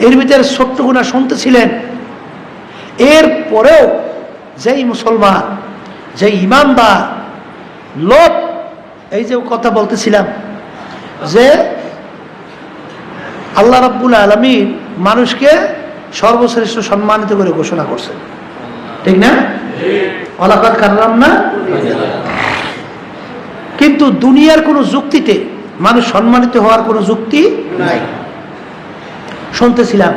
এর ভিতরে 70 গুনাহ শুনতেছিলেন। এর পরেও যেই মুসলমান, যেই ইমানদার লোক, এই যে কথা বলতেছিলাম যে আল্লাহ রাব্বুল আলামিন মানুষকে সর্বশ্রেষ্ঠ সম্মানিত করে ঘোষণা করছেন, ঠিক না? ওয়ালাকাদ কাররামনা। কিন্তু দুনিয়ার কোনো যুক্তিতে মানুষ সম্মানিত হওয়ার কোনো যুক্তি নাই। শুনতেছিলাম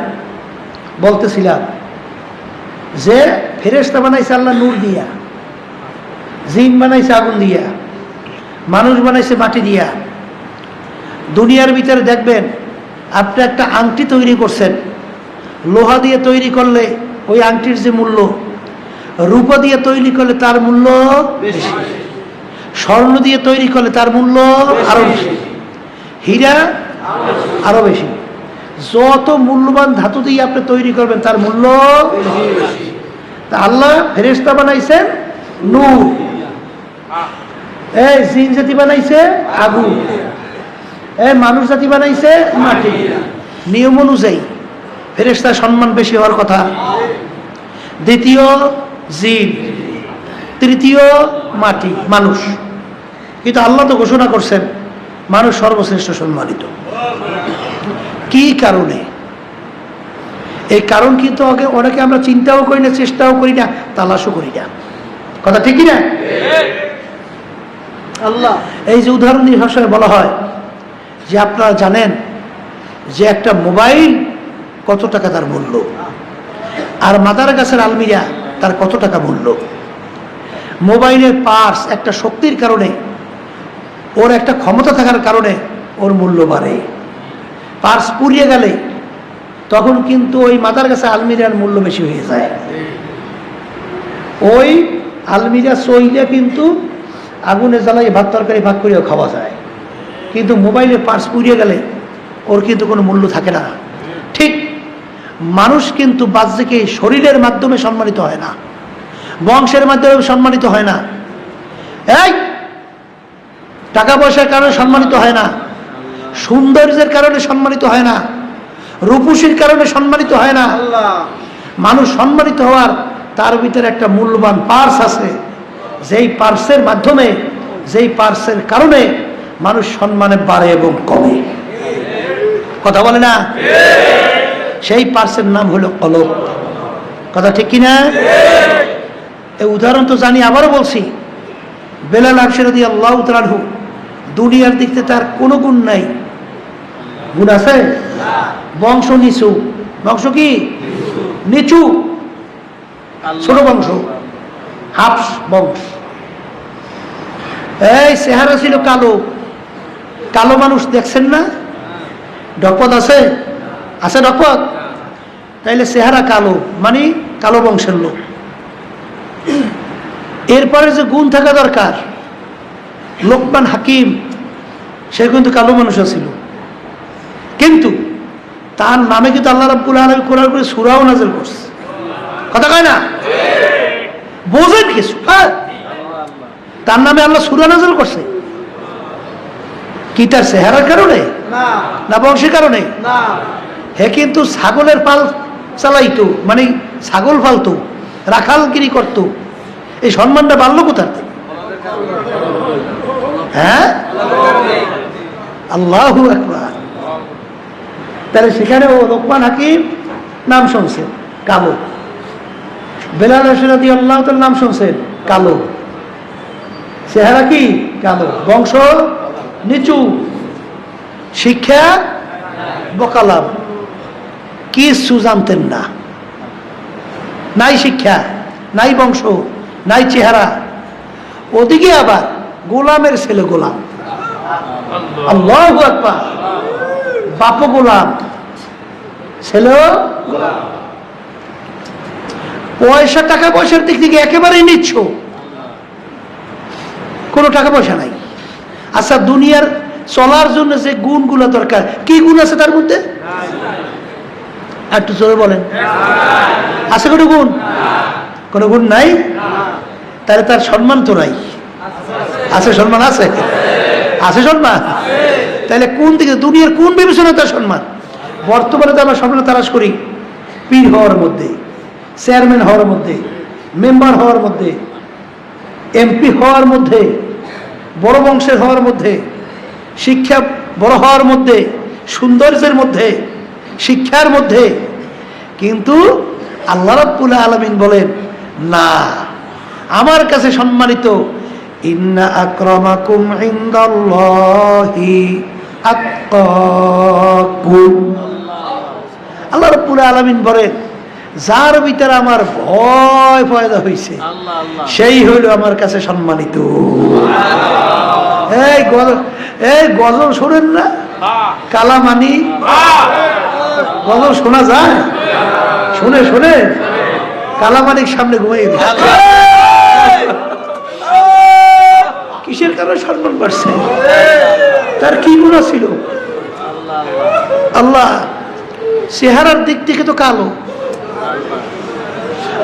বলতেছিলাম যে ফেরেশতা বানাইছে আল্লাহ নূর দিয়া, জিন বানাইছে আগুন দিয়া, মানুষ বানাইছে মাটি দিয়া। দুনিয়ার ভিতরে দেখবেন আপনি একটা আংটি তৈরি করছেন, লোহা দিয়ে তৈরি করলে ওই আংটির যে মূল্য, রূপা দিয়ে তৈরি করলে তার মূল্য বেশি, স্বর্ণ দিয়ে তৈরি করলে তার মূল্য আরো বেশি, হীরা আরো বেশি। যত মূল্যবান ধাতু দিয়ে আপনি তৈরি করবেন তার মূল্য বেশি। তা আল্লাহ ফেরেশতা বানাইছেন নূর, এই জিন জাতি বানাইছে আগুন, এই মানুষ জাতি বানাইছে মাটি। নিয়ম অনুযায়ী ফেরেশতার সম্মান বেশি হওয়ার কথা, দ্বিতীয় জিন, তৃতীয় মাটি মানুষ। কিন্তু আল্লাহ তো ঘোষণা করছেন মানুষ সর্বশ্রেষ্ঠ সম্মানিত। কি কারণে? এই কারণ কিন্তু অনেকে আমরা চিন্তাও করি না, চেষ্টাও করি না, তালাশও করি না। কথা ঠিক না? আল্লাহ এই যে উদাহরণ দিয়ে ভাষায় বলা হয় যে আপনারা জানেন যে একটা মোবাইল কত টাকা তার মূল্য, আর মাদার গাছের আলমিরা তার কত টাকা মূল্য। মোবাইলের পার্স একটা শক্তির কারণে, ওর একটা ক্ষমতা থাকার কারণে ওর মূল্য বাড়ে। পার্স পুড়িয়ে গেলে তখন কিন্তু ওই মাদার গাছে আলমিরার মূল্য বেশি হয়ে যায়। ওই আলমিরা চইলে কিন্তু আগুনে জ্বালাই ভাত তরকারি ভাগ করেও খাওয়া যায়, কিন্তু মোবাইলের পার্স পুড়িয়ে গেলে ওর কিন্তু কোনো মূল্য থাকে না। ঠিক মানুষ কিন্তু বাহ্যিক শরীরের মাধ্যমে সম্মানিত হয় না, বংশের মাধ্যমে সম্মানিত হয় না, এই টাকা পয়সার কারণে সম্মানিত হয় না, সৌন্দর্যের কারণে সম্মানিত হয় না, রূপসীর কারণে সম্মানিত হয় না। মানুষ সম্মানিত হওয়ার তার ভিতরে একটা মূল্যবান পার্স আছে, যেই পার্সের মাধ্যমে, যেই পার্সের কারণে মানুষ সম্মানে বাড়ে এবং কমে। কথা বলে না? সেই পার্সের নাম হলো কলব। কথা ঠিক কিনা? এই উদাহরণ তো জানি, আবারও বলছি। বেলাল হাবশী রাদিয়াল্লাহু তাআলা আনহু, দুনিয়ার দিক থেকে তার কোনো গুণ নাই। গুণ আছে? বংশ নিচু। বংশ কি? নিচু, ছোট বংশ, হাফস বংশ। এই চেহারা ছিল কালো। কালো মানুষ দেখছেন না? ডকপত আছে? আছে ডকপত? তাইলে চেহারা কালো, মানে কালো বংশের লোক। এরপরে যে গুণ থাকা দরকার, লোকমান হাকিম, সে কিন্তু কালো মানুষ ছিল, কিন্তু তার নামে কিন্তু আল্লাহ রাব্বুল আলামিন কোরআন করে সূরাও নাযিল করছে। কথা কয় না? বোঝেন কিছু? তার নামে আল্লাহ সূরা নাযিল করছে কি তার চেহারার কারণে না বংশের কারণে? হে কিন্তু ছাগলের পাল চালাইতো, মানে ছাগল ফালতো, রাখালগিরি করতো। এই সম্মানটা বাড়লো কোথার থেকে? হ্যাঁ, আল্লাহু আকবার। তাহলে সেখানে ও লোকমান হাকিম নাম শুনছেন কালো, বেলাল হাবশী রাদিয়াল্লাহু তাআলা নাম শুনছেন কালো, চেহারা কি কালো, বংশ নিচু, শিক্ষা বকালাম, কিছু জানতেন না, নাই শিক্ষা, নাই বংশ, নাই চেহারা। ওদিকে আবার গোলামের ছেলে গোলাম। আল্লাহু আকবার। বাপ গোলাম, ছেলেও গোলাম। পয়সা, টাকা পয়সার দিক থেকে একেবারেই নিচ্ছ, কোনো টাকা পয়সা নাই। আচ্ছা, দুনিয়ার চলার জন্য যে গুণগুলো দরকার, কি গুণ আছে তার মধ্যে? একটু জোরে বলেন, আছে কোনো গুণ? কোনো গুণ নাই? তাহলে তার সম্মান তো নাই। আছে সম্মান? আছে, আছে সম্মান। তাহলে কোন দিকে, দুনিয়ার কোন বিবেচনা তার সম্মান? বর্তমানে তো আমরা সম্মান তালাশ করি পীর হওয়ার মধ্যে, চেয়ারম্যান হওয়ার মধ্যে, মেম্বার হওয়ার মধ্যে, এমপি হওয়ার মধ্যে, বড় বংশের হওয়ার মধ্যে, শিক্ষা বড় হওয়ার মধ্যে, সৌন্দর্যের মধ্যে, শিক্ষার মধ্যে। কিন্তু আল্লাহ রাব্বুল আলামিন বলেন না, আমার কাছে সম্মানিত ইন্না আকরামাকুম ইনদাল্লাহি আতকাকুম। আল্লাহ রাব্বুল আলামিন বলেন যার ভিতরে আমার ভয় পয়দা হয়েছে আল্লাহ আল্লাহ সেই হইল আমার কাছে সম্মানিত। এই গজল শোনেন না? কালামানি গজল শোনা যায়? শুনে শুনে কালামানির সামনে ঘুমিয়ে গেছে। কিসের কারণে সম্মান বাড়ছে? তার কি গুণা ছিল? আল্লাহ চেহারার দিক থেকে তো কালো।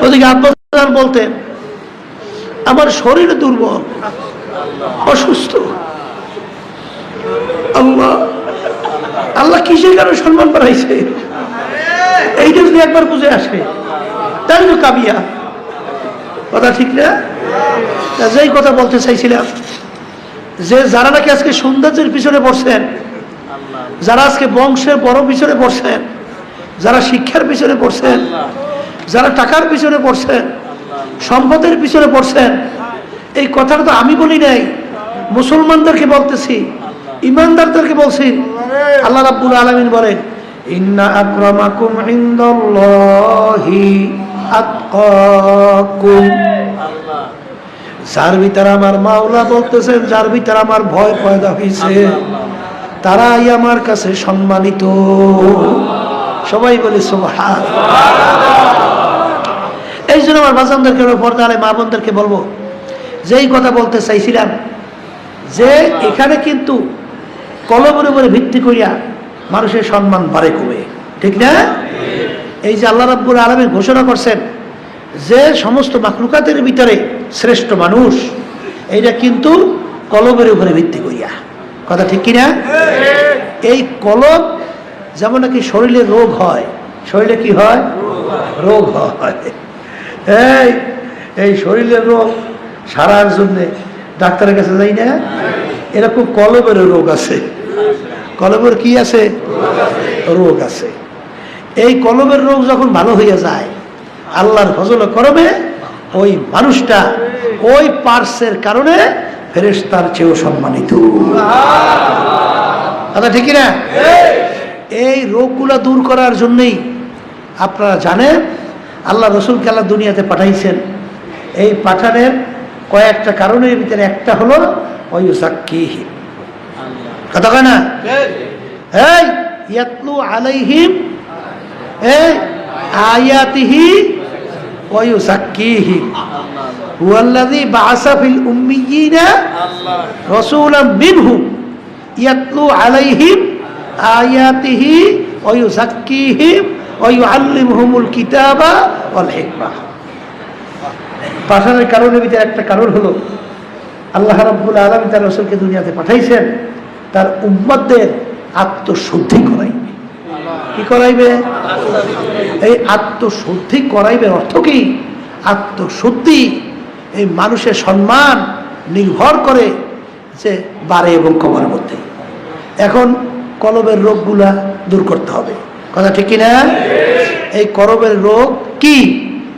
ওদিকে আব্বাস বলতেন আমার শরীর দুর্বল, অসুস্থ। আল্লাহ আল্লাহ কিসের কারণে সম্মান বাড়াইছে? এইটা যদি একবার বুঝে আসে তাই তো কাবিয়া। কথা ঠিক না? যেই কথা বলতে চাইছিলাম যে যারা নাকি আজকে সৌন্দর্যের পিছনে পড়ছেন, যারা আজকে বংশের বড় পিছনে পড়ছেন, যারা শিক্ষার পিছনে পড়ছেন, যারা টাকার পিছনে পড়ছেন, সম্পদের পিছনে পড়ছেন, এই কথাটা তো আমি বলি নাই, মুসলমানদেরকে বলতেছি, ইমানদারদেরকে বলছি। আল্লাহ রাব্বুল আলামিন বলেন ইন্না আকরামাকুম ইনদাল্লাহি আতকাকুম। যার ভিতরে আমার মাওলা বলতেছেন যার ভিতরে আমার ভয় পয়দা হয়েছে তারাই আমার কাছে সম্মানিত। সবাই বলি সুবহানাল্লাহ। এই জন্য আমার বাজানদেরকে, পর্দা আলে মা বোনদেরকে বলবো যেই কথা বলতে চাইছিলাম যে এখানে কিন্তু কলমের উপরে ভিত্তি করিয়া মানুষের সম্মান বাড়ে কমে, ঠিক না? এই যে আল্লাহ রাব্বুল আলামিন ঘোষণা করছেন যে সমস্ত মাখলুকাতের ভিতরে শ্রেষ্ঠ মানুষ, এইটা কিন্তু কলমের উপরে ভিত্তি করিয়া। কথা ঠিক কিনা? এই কলম যেমন নাকি শরীরে রোগ হয়, শরীরে কি হয়? রোগ হয়। এই শরীরের রোগ সারার জন্যে ডাক্তারের কাছে যাই না, এরকম কলমের রোগ আছে। কলমের কি আছে? রোগ আছে। এই কলমের রোগ যখন ভালো হইয়া যায় আল্লাহর ফজল করবে ওই মানুষটা ওই পার্সের কারণে ফেরেশতার চেয়েও সম্মানিত। কথা ঠিক না? এই রোগগুলা দূর করার জন্যই আপনারা জানেন আল্লাহ রসুলকে আল্লাহ দুনিয়াতে পাঠাইছেন। এই পাঠানের কয়েকটা কারণের ভিতরে একটা হলো ওয়ুযাক্কিহি। কথা কয় না? এই ইয়াতলু আলাইহিম আয়াতিহি ওয়ুযাক্কিহিম হুয়াল্লাযী বাআসা ফিল উম্মিয়িনা রাসূলাম মিনহুম ইয়াতলু আলাইহিম আয়াতিহি ওয়ুযাক্কিহিম ওয়ুআল্লিমুহুমুল কিতাবা ওয়াল হিকমা। পাঠানোর কারণের ভিতরে একটা কারণ হলো আল্লাহ রাব্বুল আলামিন তার রাসূলকে দুনিয়াতে পাঠাইছেন তার উম্মতদের আত্মশুদ্ধি করাইবে। কি করাইবে? এই আত্মশুদ্ধি করাইবে অর্থ কি? আত্মশুদ্ধি এই মানুষের সম্মান নির্ভর করে যে বাড়ে এবং কমার মধ্যে। এখন কলবের রোগগুলা দূর করতে হবে। কথা ঠিক কিনা? এই কলবের রোগ কি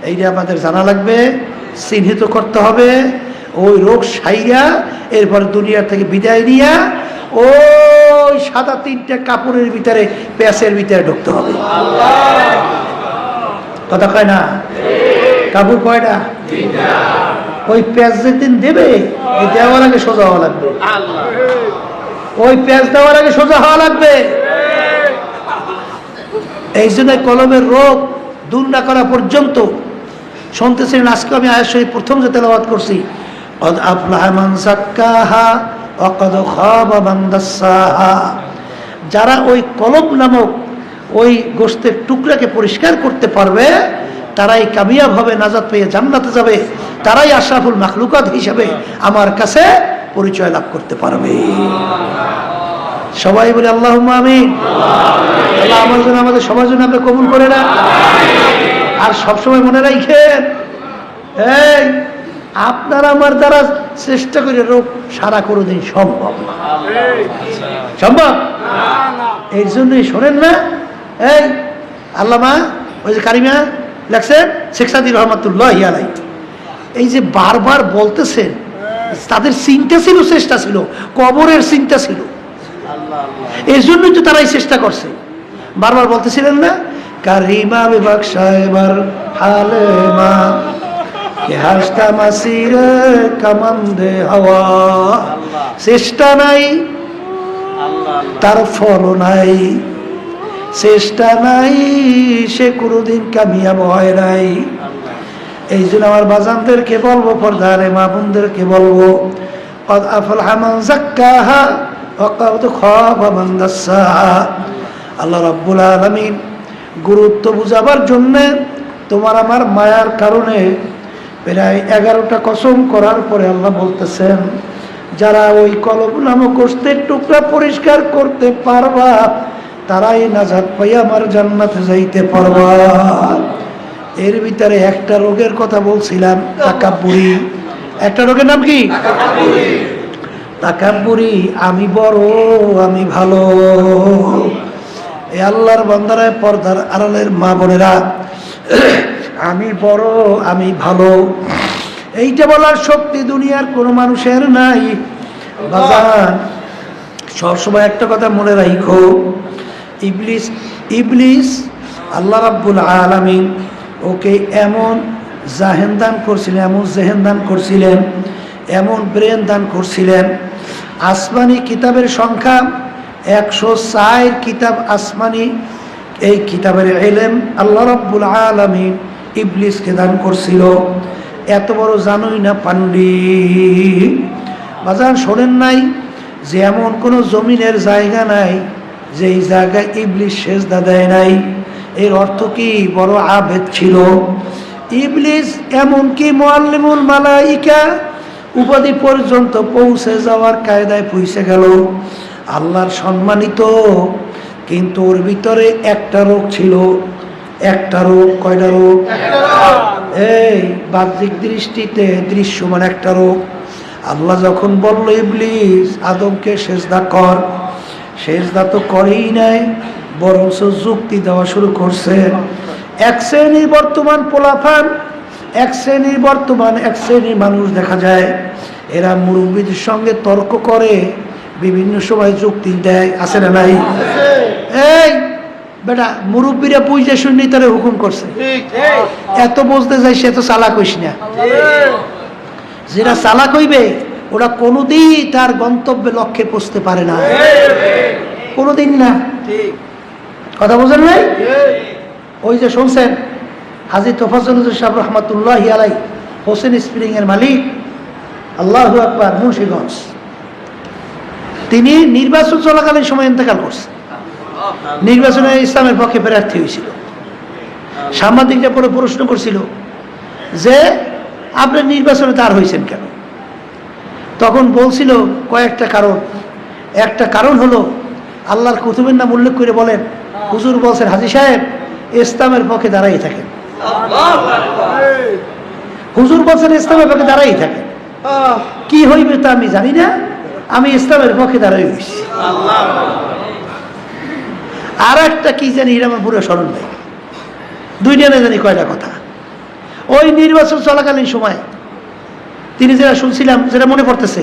এইটা আমাদের জানা লাগবে, চিহ্নিত করতে হবে। ওই রোগ সাইয়া এরপর দুনিয়া থেকে বিদায় নিয়া ওই সাদা তিনটা কাপড়ের ভিতরে প্যাঁচের ভিতরে ঢুকতে হবে। কথা কয় না? কাপড় কয়টা? ওই প্যাঁচ যেদিন দেবে এই দেওয়ার আগে সোজা হওয়া লাগবে। ওই প্যাঁচ দেওয়ার আগে সোজা হওয়া লাগবে। এই জন্য কলমের রোগ দূর না করা পর্যন্ত শুনতেছিলেন। আজকে আমি আয়াত শরীফ প্রথম যে তেলাওয়াত করছি قد أفلح من زكاها وقد خاب من دساها। যারা ওই কলব নামক ওই গোশতের টুকরাকে পরিষ্কার করতে পারবে তারাই কামিয়াব হবে, নাজাত পেয়ে জান্নাতে যাবে, তারাই আশরাফুল মাখলুকাত হিসাবে আমার কাছে পরিচয় লাভ করতে পারবে। সবাই বলে আল্লাহুম্মা আমিন। আল্লাহ আমার জন্য আমাদের সবার জন্য আপনি কবুল করে না। আর সবসময় মনে রাখেন এই আপনার আমার দ্বারা চেষ্টা করে রোগ সারা কোনোদিন সম্ভব না। সম্ভব? এই জন্যই শোনেন না এই আল্লামা ওই যে কারিমা লেখছেন শেখ সাদী রহমাতুল্লাহি আলাইহি, এই যে বারবার বলতেছেন তাদের চিন্তা ছিল, চেষ্টা ছিল, কবরের চিন্তা ছিল। এই জন্যই তো তারাই চেষ্টা করছে। বারবার বলতেছিলেন না কারিমা বিভাগ সাহেবার হালেমা কে হাসতা মাসিরে কামান্দে হাওয়া চেষ্টা নাই তার ফল নাই চেষ্টা নাই সে কোনোদিন কামিয়াব হয় নাই এই জন্য আমার বাজানদেরকে বলবো পর্দারে মা বোনদেরকে বলবো قد أفلح من زكاها وقد خاب من دساها আল্লাহ রাব্বুল আলামিন গুরুত্ব বুঝাবার জন্য তোমার আমার মায়ার কারণে প্রায় 11টা কসম করার পরে আল্লাহ বলতেছেন যারা ওই কলম নামক গোশতের টুকরা পরিষ্কার করতে পারবা তারাই নাজাত পাইয়া আমার জান্নাতে যাইতে পারবা। এর ভিতরে একটা রোগের কথা বলছিলাম, তাকাব্বুরি। একটা রোগের নাম কি? তাকাব্বুরি। আমি বড়, আমি ভালো। এই আল্লাহর বান্দারায় পর্দার আড়ালের মা বোনেরা, আমি বড়, আমি ভালো, এইটা বলার শক্তি দুনিয়ার কোনো মানুষের নাই। বাজান সবসময় একটা কথা মনে রাখো, ইবলিস আল্লাহ রাব্বুল আলামিন ওকে এমন জাহেন দান করছিলেন, এমন জেহেন দান করছিলেন, এমন ব্রেন দান করছিলেন। আসমানি কিতাবের সংখ্যা 104 কিতাব আসমানি। এই কিতাবের ইলম আল্লাহ রাব্বুল আলামিন ইবলিসকে দান করছিল। এত বড় জানোই না পান্ডিত। বাজান শোনেন নাই যে এমন কোনো জমিনের জায়গা নাই যেই জায়গায় ইবলিস সেজদা দেয় নাই। এর অর্থ কি? বড় আবেদ ছিল ইবলিস। এমনকি মুআল্লিমুল মালাইকা উপাধি পর্যন্ত পৌঁছে যাওয়ার কায়দায় পৌঁছে গেল। আল্লাহর সম্মানিত, কিন্তু ওর ভিতরে একটা রোগ ছিল। একটা রোগ। কয়টা রোগ? এই বাহ্যিক দৃষ্টিতে দৃশ্যমান একটা রোগ। আল্লাহ যখন বলল ইবলিস আদমকে সেজদা কর, সেজদা তো করেই নাই, বরঞ্চ যুক্তি দেওয়া শুরু করছে। এক শ্রেণীর বর্তমান পোলাফান, এক শ্রেণীর মানুষ দেখা যায় এরা মুরব্বীদের সঙ্গে তর্ক করে, বিভিন্ন সময় যুক্তি দেয়। আছে না নাই? এই বেটা, মুরব্বীরা বুঝে শুনি তারা হুকুম করছে, এত বুঝতে যায় সে তো চালাক হইস না। যেটা চালাক হইবে ওরা কোনোদিন তার গন্তব্যে লক্ষ্যে পৌঁছতে পারে না, কোনোদিন না। কথা বোঝেন নাই? ওই যে শুনছেন হাজী তোফাজ্জল সাহেব রহমাতুল্লাহি আলাইহি, হোসেন স্প্রিং এর মালিক, আল্লাহু আকবার, মুন্সিগঞ্জ, তিনি নির্বাচন চলাকালীন সময় ইন্তেকাল করছেন। নির্বাচনে ইসলামের পক্ষে প্রার্থী হয়েছিল। সাংবাদিকরা পরে প্রশ্ন করছিল যে আপনি নির্বাচনে তার হয়েছেন কেন? তখন বলছিল কয়েকটা কারণ। একটা কারণ হলো আল্লাহর কুতুবের নাম উল্লেখ করে বলেন, হুজুর বলছেন হাজী সাহেব ইসলামের পক্ষে দাঁড়াই থাকেন। হুজুর বলছেন ইসলামের পক্ষে দাঁড়াই থাকেন। কি হইবে তা আমি জানি না, আমি ইসলামের পক্ষে দাঁড়াই হয়েছি। আর একটা কি জানি, এটা আমার পুরো স্মরণ নেই, দুইটা না জানি কয়টা কথা। ওই নির্বাচন চলাকালীন সময় তিনি যেটা শুনছিলাম, যেটা মনে পড়তেছে,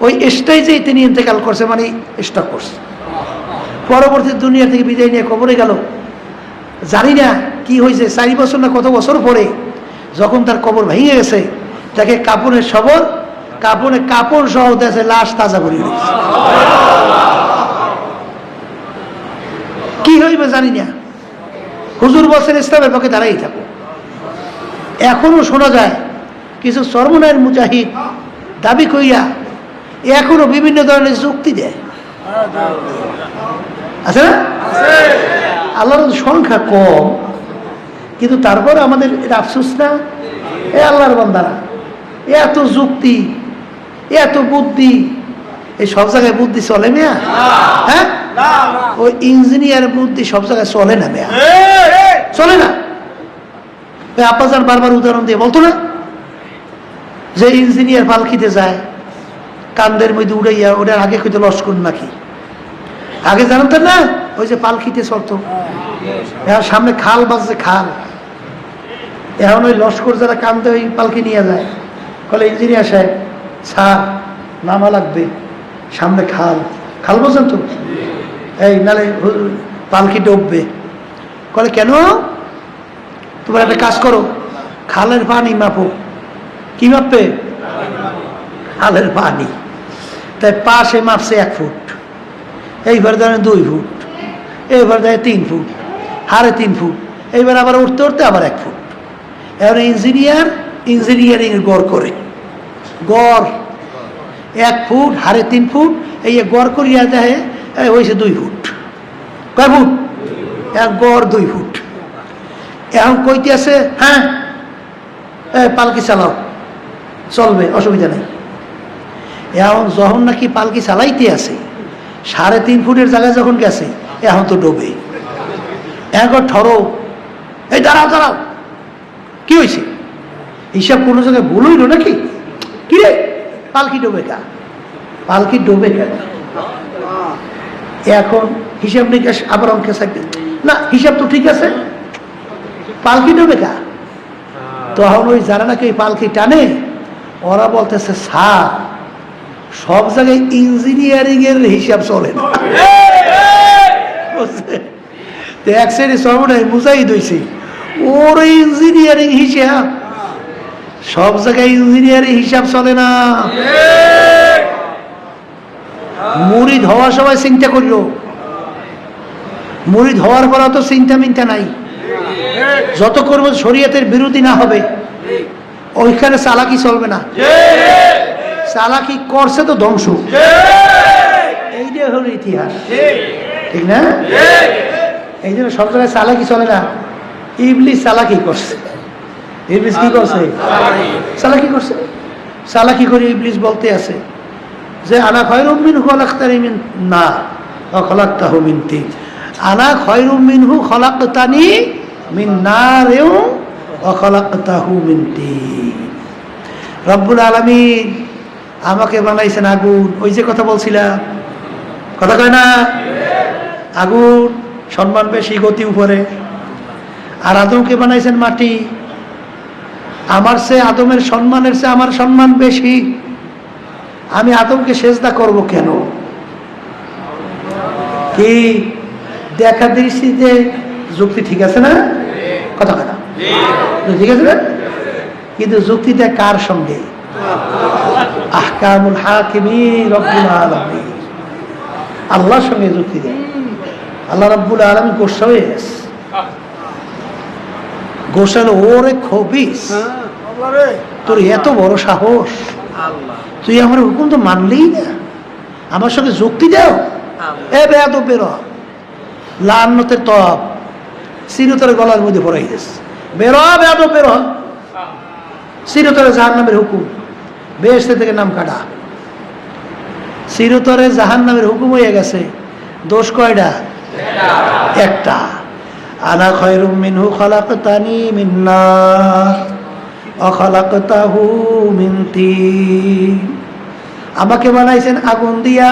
ওই স্টেজেই তিনি ইন্তেকাল করছে, মানে স্টক করছে। পরবর্তী দুনিয়া থেকে বিদায় নিয়ে কবরে গেল। জানি না কি হয়েছে, 4 বছর না কত বছর পরে যখন তার কবর ভেঙে গেছে, তাকে কাপড়ের সবর, কাপড় সহ দেশে লাশ তাজা করে দিয়েছে। কি হইবে জানি না। হুজুর বলছেন ইসলামের পক্ষে দাঁড়াই থাকো। এখনো শোনা যায় কিছু চরমনায়ের মুজাহিদ দাবি কইয়া এখনো বিভিন্ন ধরনের যুক্তি দেয়। আছে না? আল্লাহর সংখ্যা কম, কিন্তু তারপরে আমাদের এটা আফসোস না, এ আল্লাহর বান্দারা এত যুক্তি, এত বুদ্ধি, এই সব জায়গায় বুদ্ধি চলে মেয়া? হ্যাঁ, ওই ইঞ্জিনিয়ার বুদ্ধি সব জায়গায় চলে না মেয়া, চলে না। ওই আব্বাজান বারবার উদাহরণ দিয়ে বলতো না যে ইঞ্জিনিয়ার পালকিতে যায়, কান্দের মধ্যে উড়াইয়া, ওটার আগে কইতে লস্কর নাকি আগে জানতেন না? ওই যে পালকিতে চলতো, এখন সামনে খাল বাজছে, খাল, এখন ওই লস্কর যারা কান্দে ওই পালকি নিয়ে যায়, বলে ইঞ্জিনিয়ার সাহেব স্যার নামা লাগবে, সামনে খাল, খাল বোঝেন তো? এই নালে পালকি ডুববে, বলে কেন? তোমরা একটা কাজ করো, খালের পানি মাপো। কি মাপবে? খালের পানি। তাই পাশে মাপছে 1 ফুট, এইবার ধরেন 2 ফুট, এইবার দেয় 3 ফুট, 3.5 ফুট, এইবার আবার উঠতে উঠতে আবার 1 ফুট। এবার ইঞ্জিনিয়ারিং এর গড় করে, গড় 1 ফুট, 3.5 ফুট, এই গড় করিয়া দেয় হয়েছে 2 ফুট। কয় ফুট? এক গড় 2 ফুট। এখন কইতে আছে হ্যাঁ পালকি চালাও, চলবে, অসুবিধা নেই। এখন যখন নাকি পালকি চালাইতে আছে 3.5 ফুটের জায়গায় যখন গেছে, এখন তো ডোবে। এখন ঠরো, এই দাঁড়াও দাঁড়াও, কি হয়েছে? হিসাব কোনো জায়গায় ভুল হইল নাকি? কি রে, পালকি ডোবে কা? পালকি ডোবে কেন? এখন হিসাব নিকাশ আবার অঙ্কে থাকবে না, হিসাব তো ঠিক আছে, পালকি ডোবে কা? তখন ওই যারা নাকি ওই পালকি টানে ওরা বলতেছে স্যার সব জায়গায় ইঞ্জিনিয়ারিং এর হিসাব চলে না। এক শ্রেণী সর্বনাই মুজাহিদ হয়েছে, ওর ইঞ্জিনিয়ারিং হিসাব, সব জায়গায় ইঞ্জিনিয়ারিং হিসাব চলে না। মুরিদ হওয়ার সময় চিন্তা করিল, মুরিদ হওয়ার পর তো চিন্তা মিন্তা নাই, যত করবো শরীয়তের বিরোধী না হবে ওইখানে চালাকি চলবে না। চালাকি করছে তো ধ্বংস, এইটাই হলো ইতিহাস, ঠিক না? এই জন্য সব জায়গায় চালাকি চলে না। ইবলিস চালাকি করছে, ইবলিস কি করছে? চালাকি করছে। চালাকি করে ইবলিস বলতে আছে যে আনা খায়রুম মিনহু খলাকতানি মিন নার ওয়া খলাকতাহু মিন তিন, আনা খায়রুম মিনহু খলাকতানি মিন নার ওয়া খলাকতাহু মিন তিন। রব্বুল আলামিন আমাকে বানাইছেন আগুন, ওই যে কথা বলছিলাম, কথা কয় না? আগুন সম্মান বেশি, গতি উপরে। আর আদমকে বানাইছেন মাটি, আমার চেয়ে আদমের সম্মানের চেয়ে আমার সম্মান বেশি, আমি আদমকে সেজদা করব কেন? কি দেখা দৃষ্টিতে যুক্তি ঠিক আছে না? কথা কথা ঠিক আছে না? কিন্তু যুক্তিটা কার সঙ্গে? আহকামুল হাকিমিন রব্বুল আলামিন, আল্লাহর সঙ্গে যুক্তি দেয়। আল্লাহ রব্বুল আলামিন গোসা হয়ে গেছে, গোসাল ওরে খবিস, তোর এত বড় সাহস, তুই আমার হুকুম তো মানলেই না, আমার সঙ্গে যুক্তি দাও। এ বেয়াদব বের হ, লান্নতের তপ চিরতরে গলার মধ্যে পড়াই গেছে, বের হ বেয়াদব বের হ, চিরতরে জাহান্নামের হুকুম, বেহেশত থেকে নাম কাটা, চিরতরে জাহান্নামের হুকুম হয়ে গেছে। দোষ কয়টা? একটা। আনা খায়রুম মিনহু খলাকতানি মিন নার ওয়া খলাকতাহু মিন তিন, আমাকে বানাইছেন আগুন দিয়া,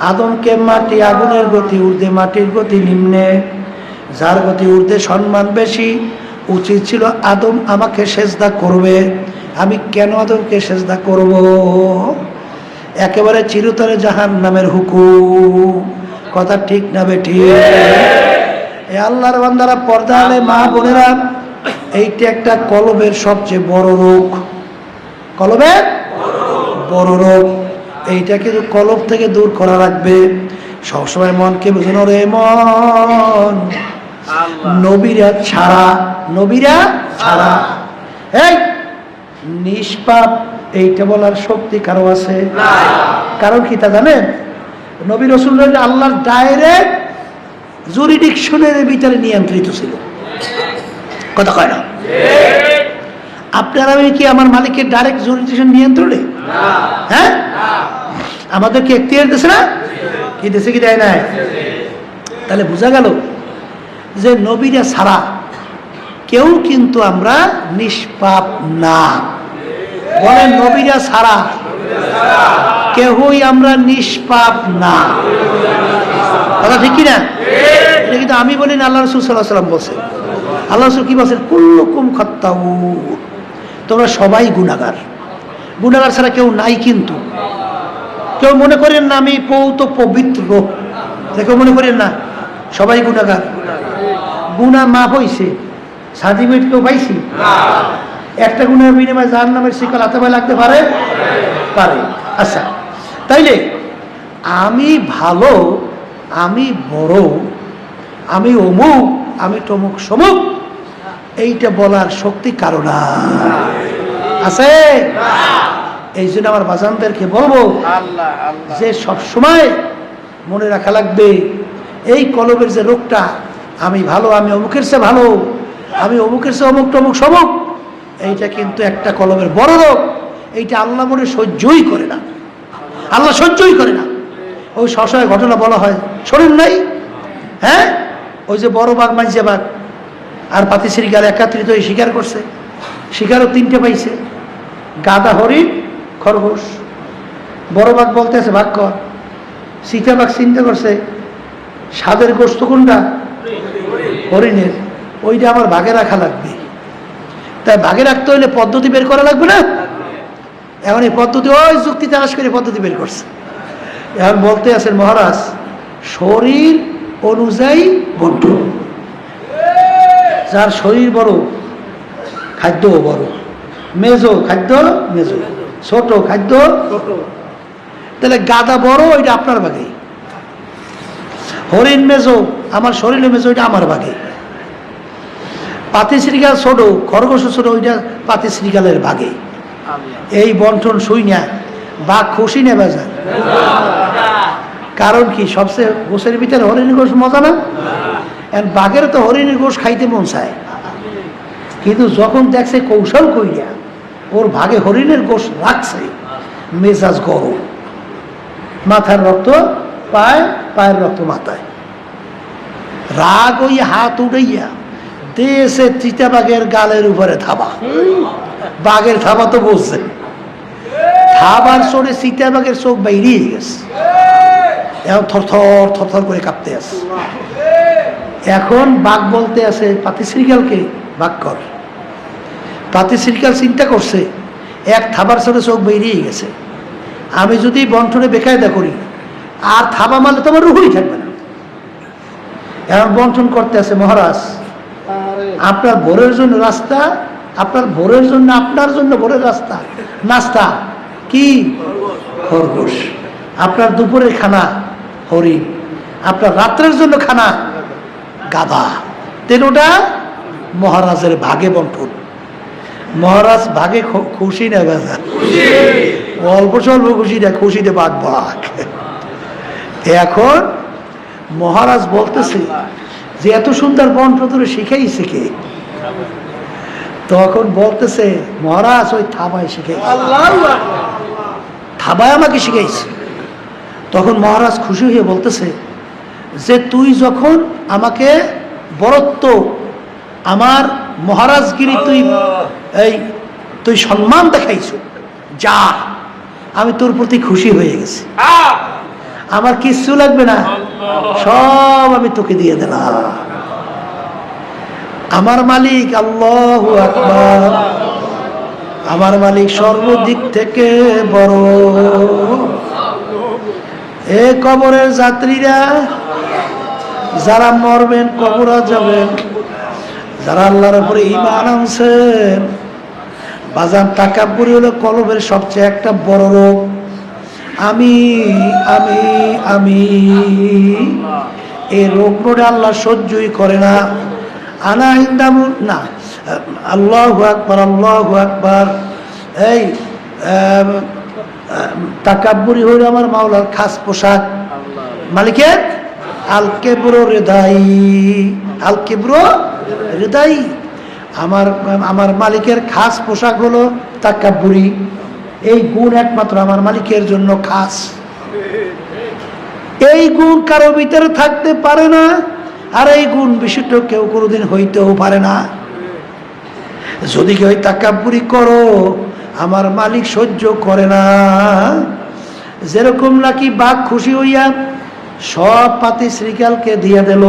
আদমকে মাটি, আগুনের গতি ঊর্ধ্বে, মাটির গতি নিম্নে, যার গতি ঊর্ধ্বে সম্মান বেশি, উচিত ছিল আদম আমাকে সেজদা করবে, আমি কেন আদমকে সেজদা করব? একেবারে চিরতরে জাহান্নামের হুকুম, কথা ঠিক না বেঠিক? এ আল্লাহর বান্দারা, পর্দা আলে মা বোনেরা, এইটা একটা কলবের সবচেয়ে বড় রোগ, কলবের বড় রোগ। এইটা কিন্তু কলব থেকে দূর করা রাখবে। সবসময় মনকে বুঝানো, রে মন নবীরা ছাড়া, নবীরা ছাড়া এই নিষ্পাপ, এইটা বলার শক্তি কারো আছে? কারণ কি তা জানেন? নবী রাসূলুল্লাহ আল্লাহর ডাইরেক্ট জুরিডিকশনের ভিতরে নিয়ন্ত্রিত ছিল, কথা কয় না? আপনারা আমি কি আমার মালিকের ডাইরেক্ট জুরিডিকশন নিয়ন্ত্রণে? হ্যাঁ, আমাদেরকে এখতিয়ার দিয়েছে না? কি দিয়েছে কি দেয় নাই? তাহলে বোঝা গেল যে নবীরা ছাড়া কেউ কিন্তু আমরা নিষ্পাপ না। বলেন নবীরা ছাড়া কেউই আমরা নিষ্পাপ না, কথা ঠিক কিনা? এটা কিন্তু আমি বলি না, আল্লাহ রাসূল সাল্লাল্লাহু আলাইহি ওয়াসাল্লাম বলছেন। আল্লাহ রাসূল কি বলছেন? কুল্লুকুম খাত্তাউন, তোমরা সবাই গুনাহগার, গুনাহগার ছাড়া কেউ নাই। কিন্তু কেউ মনে করেন না আমি পৌত পবিত্র, কেউ মনে করেন না, সবাই গুনাহগার। গুনাহ মাফ হইছে, সার্টিফিকেট কেউ পাইছি? একটা গুনাহের বিনিময়ে জাহান্নামের শিকল হাতে পায়ে লাগতে পারে? পারে। আচ্ছা, তাইলে আমি ভালো, আমি বড়, আমি অমুক, আমি তমুক সমুক, এইটা বলার শক্তি কারো না আছে? এই জন্য আমার বাজানদেরকে বলবো আল্লাহ আল্লাহ যে সবসময় মনে রাখা লাগবে এই কলবের যে রোগটা, আমি ভালো, আমি অমুকের চেয়ে ভালো, আমি অমুকের চেয়ে অমুক টমুক সমুক, এইটা কিন্তু একটা কলবের বড় রোগ। এইটা আল্লাহ মনে সহ্যই করে না, আল্লাহ সহ্যই করে না। ওই সশয় ঘটনা বলা হয়, শোনেন নাই? হ্যাঁ, ওই যে বড় বাঘ, মাঝে বাঘ আর পাতি শ্রীকাল একাত্রিত হয়ে শিকার করছে। শিকারও তিনটে পাইছে, গাধা, হরিণ, খরগোশ। বড় বাঘ বলতে আছে ভাগ কর। চিতাবাঘ চিন্তা করছে স্বাদের গোস্ত কোনটা? হরিণের। ওইটা আমার ভাগে রাখা লাগবে। তাই ভাগে রাখতে হইলে পদ্ধতি বের করা লাগবে না? এখন এই পদ্ধতি, ওই যুক্তি তালাশ করে পদ্ধতি বের করছে। এখন বলতে আছেন মহারাজ, শরীর অনুযায়ী বন্টন। যার শরীর বড়, খাদ্য বড়, মেজো খাদ্য মেজো, ছোট খাদ্য ছোট। তাহলে গাদা বড়, ওইটা আপনার ভাগে। হরিণ মেজো, আমার শরীরে মেজো, ওইটা আমার ভাগে। পাতি শ্রীকাল ছোট, খরগোশ ছোট, ওইটা পাতি শ্রীকালের ভাগে। এই বন্টন শুই না বাঘ খুশি নেবে যায়। কারণ কি? সবচেয়ে গোশের ভিতরে হরিণের গোশ মজা না? বাঘের তো হরিণের গোশ খাইতে মন চায়, কিন্তু যখন দেখছে কৌশল কইরা ওর ভাগে হরিণের গোশ রাখছে, মেজাজ গরম, মাথার রক্ত পায়, পায়ের রক্ত মাথায়। রাগ ওই হাত উঠাইয়া দেশে চিতাবাঘের গালের উপরে থাবা। বাঘের থাবা তো বলছে, থাবার চড়ে চিতাবাঘের চোখ বাইরিয়ে গেছে, এখন থরথর থরথর করে কাঁপতে আছে। এখন বাঘ বলতে আছে পাতি শ্রীকালকে, ভাগ কর। পাতি শ্রীকাল চিন্তা করছে এক থাবার চড়ে চোখ বেরিয়ে গেছে, আমি যদি বন্টনে বেকায়দা করি আর থাবা মারলে তোমার রুহুই থাকবে না। এখন বন্টন করতে আছে, মহারাজ আপনার ভোরের জন্য রাস্তা, আপনার ভোরের জন্য, আপনার জন্য ভোরের রাস্তা নাস্তা কি? খরগোশ। আপনার দুপুরের খানা হরিণ, আপনার রাত্রের জন্য খানা গাধা। তেনোটা মহারাজের ভাগে বন্টন। মহারাজ ভাগে খুশি না বেজা? অল্প স্বল্প খুশি না, খুশিতে বাঘ বাঘ। এখন মহারাজ বলতেছে যে এত সুন্দর বন্টন তোরে শিখাইছে কে? তখন বলতেছে মহারাজ ওই থাবায় শিখাইছে, থাবায় আমাকে শিখাইছে। তখন মহারাজ খুশি হয়ে বলতেছে যে তুই যখন আমাকে বরত্ব, আমার মহারাজগিরি তুই সম্মান দেখাইছ, যা, আমি তোর প্রতি খুশি হয়ে গেছি, আমার কিচ্ছু লাগবে না, সব আমি তোকে দিয়ে দিলাম। আমার মালিক আল্লাহু আকবার, আমার মালিক সর্বদিক থেকে বড়। এ কবরের যাত্রীরা, যারা মরবেন, কবরে যাবেন, যারা আল্লাহর উপরে ঈমান আনছেন, বাজান তাকাব্বুরি হলো কলবের সবচেয়ে একটা বড় রোগ। আমি আমি আমি এই রোগটা আল্লাহ সহ্যই করে না। আনা ইন্দামু না, আল্লাহু আকবার, আল্লাহু আকবার। এই তাকাব্বুরি হইল আমার মাওলার খাস পোশাক। মালিকের আল কেবরো হৃদয়, আল কেবরো হৃদয়। আমার মালিকের খাস পোশাক হলো তাকাব্বুরি। এই গুণ একমাত্র আমার মালিকের জন্য খাস। এই গুণ কারো ভিতরে থাকতে পারে না, আর এই গুণ বিশিষ্ট কেউ কোনোদিন হইতেও পারে না। যদি কেউ তাকাব্বুরি করো, আমার মালিক সহ্য করে না। যেরকম নাকি বাঘ খুশি হইয়া সব পাতি শ্রীকালকে দিয়ে দিল,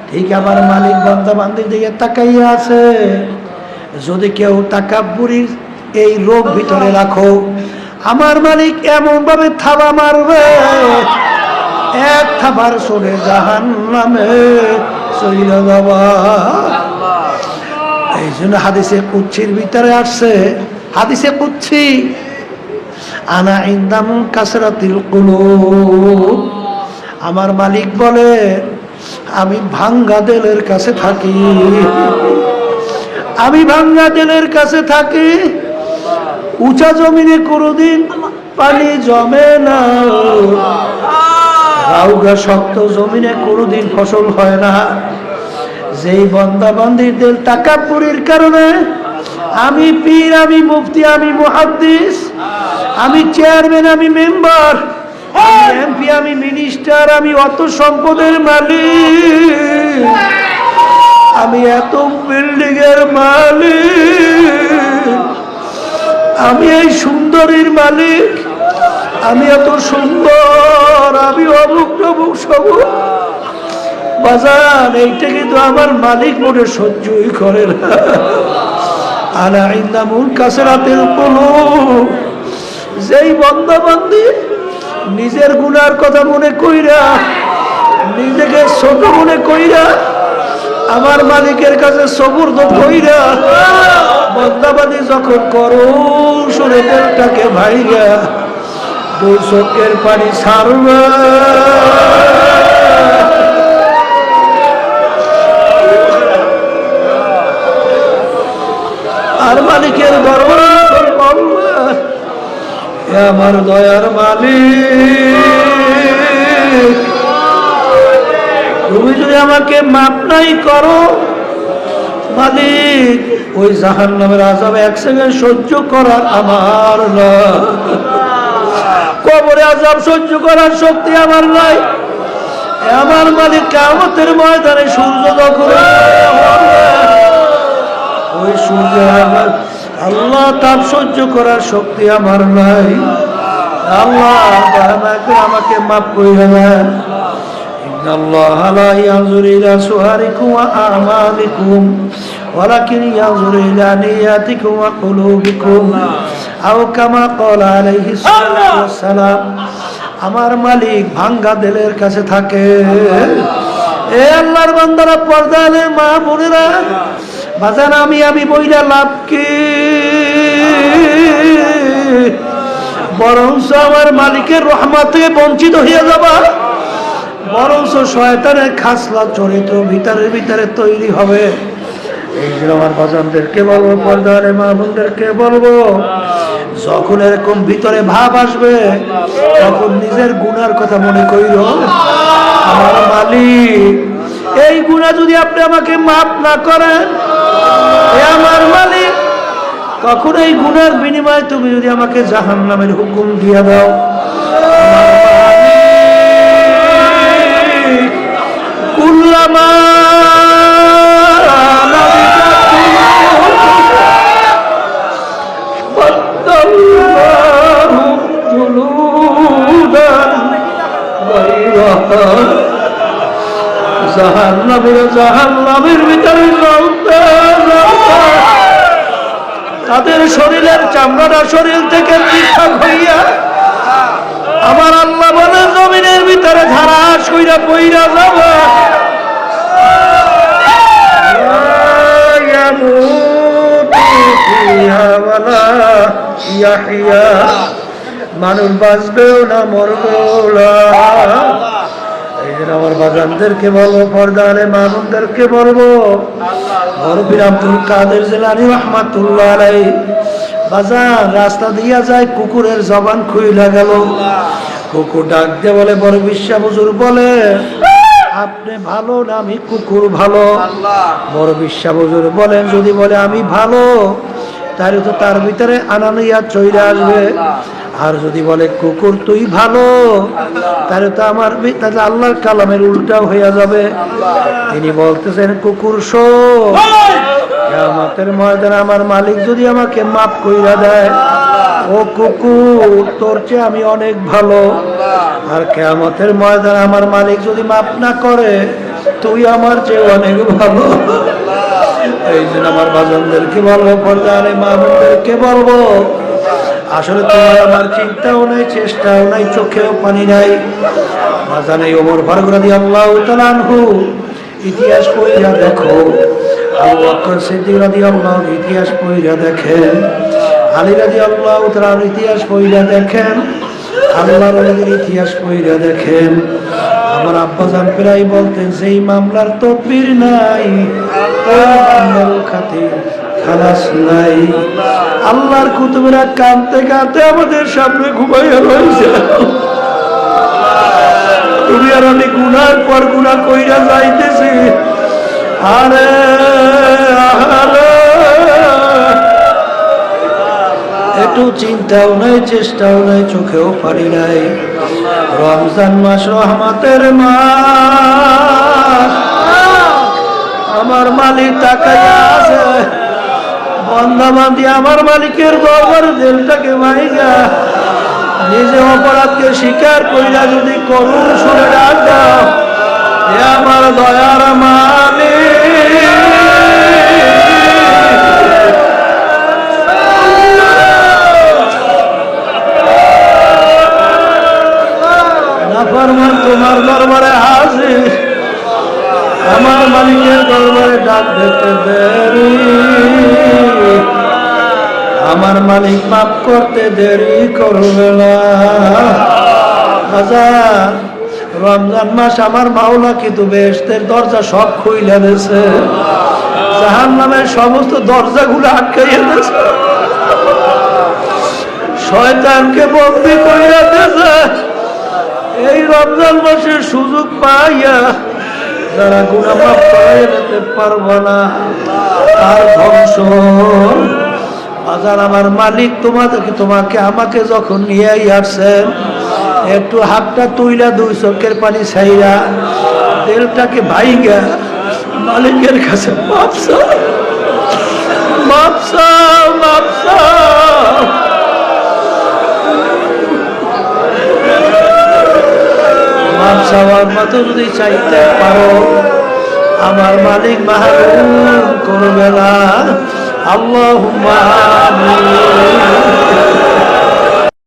ঠিক আমার মালিক বান্দা বান্দির দিকে তাকাইয়া আছে। যদি কেউ তাকাব্বুরির এই রোগ ভিতরে রাখো, আমার মালিক এমন ভাবে থাবা মারবে, এক থাবার চলে জাহান্নামে। চইলা যাবা। এই জন্য হাদিসে কুচ্ছির ভিতরে আসছে, হাদিসে কুচ্ছি, আনা ইনদাম কাসরাতিল কুলুব, আমার মালিক বলে আমি ভাঙ্গা দিলের কাছে থাকি, আমি ভাঙ্গা দিলের কাছে থাকি। উঁচা জমিনে কোনোদিন পানি জমে না, রাউগা শক্ত জমিনে কোনোদিন ফসল হয় না। যেই বন্দা বান্দিদের তাকাব্বুরির কারণে আমি পীর, আমি মুফতি, আমি মুহাদ্দিস, আমি চেয়ারম্যান, আমি মেম্বার, আমি এমপি, আমি মিনিস্টার, আমি অত সম্পদের মালিক, আমি এত বিল্ডিং এর মালিক, আমি এই সুন্দরীর মালিক, আমি এত সুন্দর, আমি অমুক তমুক সবুক বাজার, এইটা কিন্তু আমার মালিক মনে সহ্যই করে না। আলা ইনদামুল কাসরাতিল কুলুব, যেই বান্দা বান্দি নিজের গুনার কথা মনে কইরা, নিজেকে ছোট মনে কইরা, আমার মালিকের কাছে সবুর কইরা বান্দাবাদি যখন করো সুরে দিলটাকে ভাইরা দুই চোখের পানি ছাড়বে, আর মালিকের দরবারে বলবে, আমার দয়ার মালিক, তুমি যদি আমাকে মাপ নাই করো মালিক, ওই জাহান্নামের আযাব এক সেকেন্ড সহ্য করার আমার না, কবরে আযাব সহ্য করার শক্তি আমার নাই। আমার মালিক কিয়ামতের ময়দানে সূর্য যখন ওই সূর্যের আযাব, আল্লাহ তাপ সহ্য করার শক্তি আমার নাই। আল্লাহ আমাকে মাফ করে দেন। ইন্নাল্লাহা লা ইয়ানজুরু ইলা সুওয়ারিকুম ওয়া আমালিকুম ওয়ালাকিন ইয়ানজুরু ইলা নিয়াতিকুম ওয়া কুলুবিকুম আও কামা ক্বালা আলাইহিস সালাতু ওয়াস সালাম। আমার মালিক ভাঙ্গা দিলের কাছে থাকে। এ আল্লাহর বান্দারা, পর্দালে মা বোনেরা, বাজান আমি বইলা লাভ কি? বরঞ্চ আমার মালিকের রহমতে বঞ্চিত হয়ে যাবা, বরঞ্চ শয়তানের খাসলা চরিত্র ভিতরে তৈরি হবে। এই যে আমার বাজানদেরকে বলবো, পর্দারে মা বোনদেরকে বলবো, যখন এরকম ভিতরে ভাব আসবে তখন নিজের গুনার কথা মনে কইরো, আমার মালিক এই গুনাহ যদি আপনি আমাকে মাফ না করেন, আমার মালিক তখন এই গুনার বিনিময়ে তুমি যদি আমাকে জাহান্নামের হুকুম দিয়ে দাও, কুল্লামা জাহান্নামের ভিতরে তাদের শরীরের চামড়াটা শরীর থেকে পৃথক হইয়া আমার আল্লাহ বলে জমিনের ভিতরে ধারাস কইরা পইরা যাব। মানুষ বাঁচবেও না, মরবেও না। এই জন্য আমার বাজানদেরকে বলবো, পর্দারে মানুষদেরকে বলবো, বরফির আব্দুল কাদের জিলানী রাহমাতুল্লাহ আলাইহি বাজান রাস্তা দিয়া যায়, কুকুরের জবান খুইলা গেল। কুকুর ডাক দিয়ে বলে, বড় বিশ্বাস হুজুর বলে আপনি ভালো না আমি কুকুর ভালো? বড় বিশ্বাস হুজুর বলেন, যদি বলে আমি ভালো তাহলে তো তার ভিতরে আনানিয়া চলে আসবে, আর যদি বলে কুকুর তুই ভালো তাহলে তো আমার তাহলে আল্লাহর কালামের উল্টাও হয়ে যাবে। তিনি বলতেছেন, কুকুর শোন, কিয়ামতের ময়দানে আমার মালিক যদি আমাকে মাফ কইরা দেয়, ও কুকুর তোর চেয়ে আমি অনেক ভালো। আর কিয়ামতের ময়দানে আমার মালিক যদি মাফ না করে, তুই আমার চেয়ে অনেক ভালো। এই জন্য আমার বাজানদেরকে বলবো, পর্দারে মা বোনদেরকে বলবো, আসলে তোমার আমার চিন্তাও নাই, চেষ্টাও নাই, চোখেও পানি নাই। বাজান এই ওমর ফারুক রাদিয়াল্লাহু তাআলা আনহু ইতিহাস পড়িয়া দেখো, আবু বকর সিদ্দিক রাদিয়াল্লাহু ইতিহাস পড়িয়া দেখেন, আলী রাদিয়াল্লাহু তাআলার ইতিহাস পড়িয়া দেখেন, আল্লাহর ওলিদের ইতিহাস পড়িয়া দেখেন। আমার আব্বাজান প্রায় বলতেন, সেই মামলার তদবির নাই, ওই মামলার খাতির খালাস নাই। আল্লাহর কুতুবেরা কাঁদতে কাঁদতে আমাদের সামনে ঘুমাইয়া রয়েছে। তুমি আর আমি গুনার পর গুনাহ কইরা যাইতেছি। আরে আরে, একটু চিন্তাও নাই, চেষ্টাও নাই, চোখেও পারি নাই। রমজান মাস রহমতের মাস, আমার মালিক তাকাইয়া আছে। বান্দা বান্দি আমার মালিকের দরবারে দিলটাকে ভাইগা নিজে অপরাধকে স্বীকার কইরা যদি করুণ সুরে ডাক দাও, হে আমার দয়ার মালিক, নাফরমান তোমার দরবারে হাজির, আমার মালিকের দরবারে ডাক দিতে দেরি, আমার মালিক মাফ করতে দেরি করবে না। হাজার রমজান মাস আমার মাওলা কিন্তু বেহেশতের দরজা সব খুইলা দিয়েছে, জাহান্নামের সমস্ত দরজাগুলো আটকাইয়া দিয়েছে, শয়তানকে বন্দী কইরা দিয়েছে। এই রমজান মাসের সুযোগ পাইয়া যারা গুনাহ মাফ করাইয়া দিতে পারবো না, তার ধ্বংস। আজার আমার মালিক তোমাকে আমাকে যখন নিয়ে আসছেন, একটু হাতটা তুইলা দুই চোখের পানি ছাইরা তেলটাকে ভাইগা মালিকের কাছে মাপ চাও, মাপ চাও, মাপ চাও। মাপ চাওয়ার মতো যদি চাইতে পারো, আমার মালিক মাহরুম করবে না। আল্লাহুম্মা আমিন।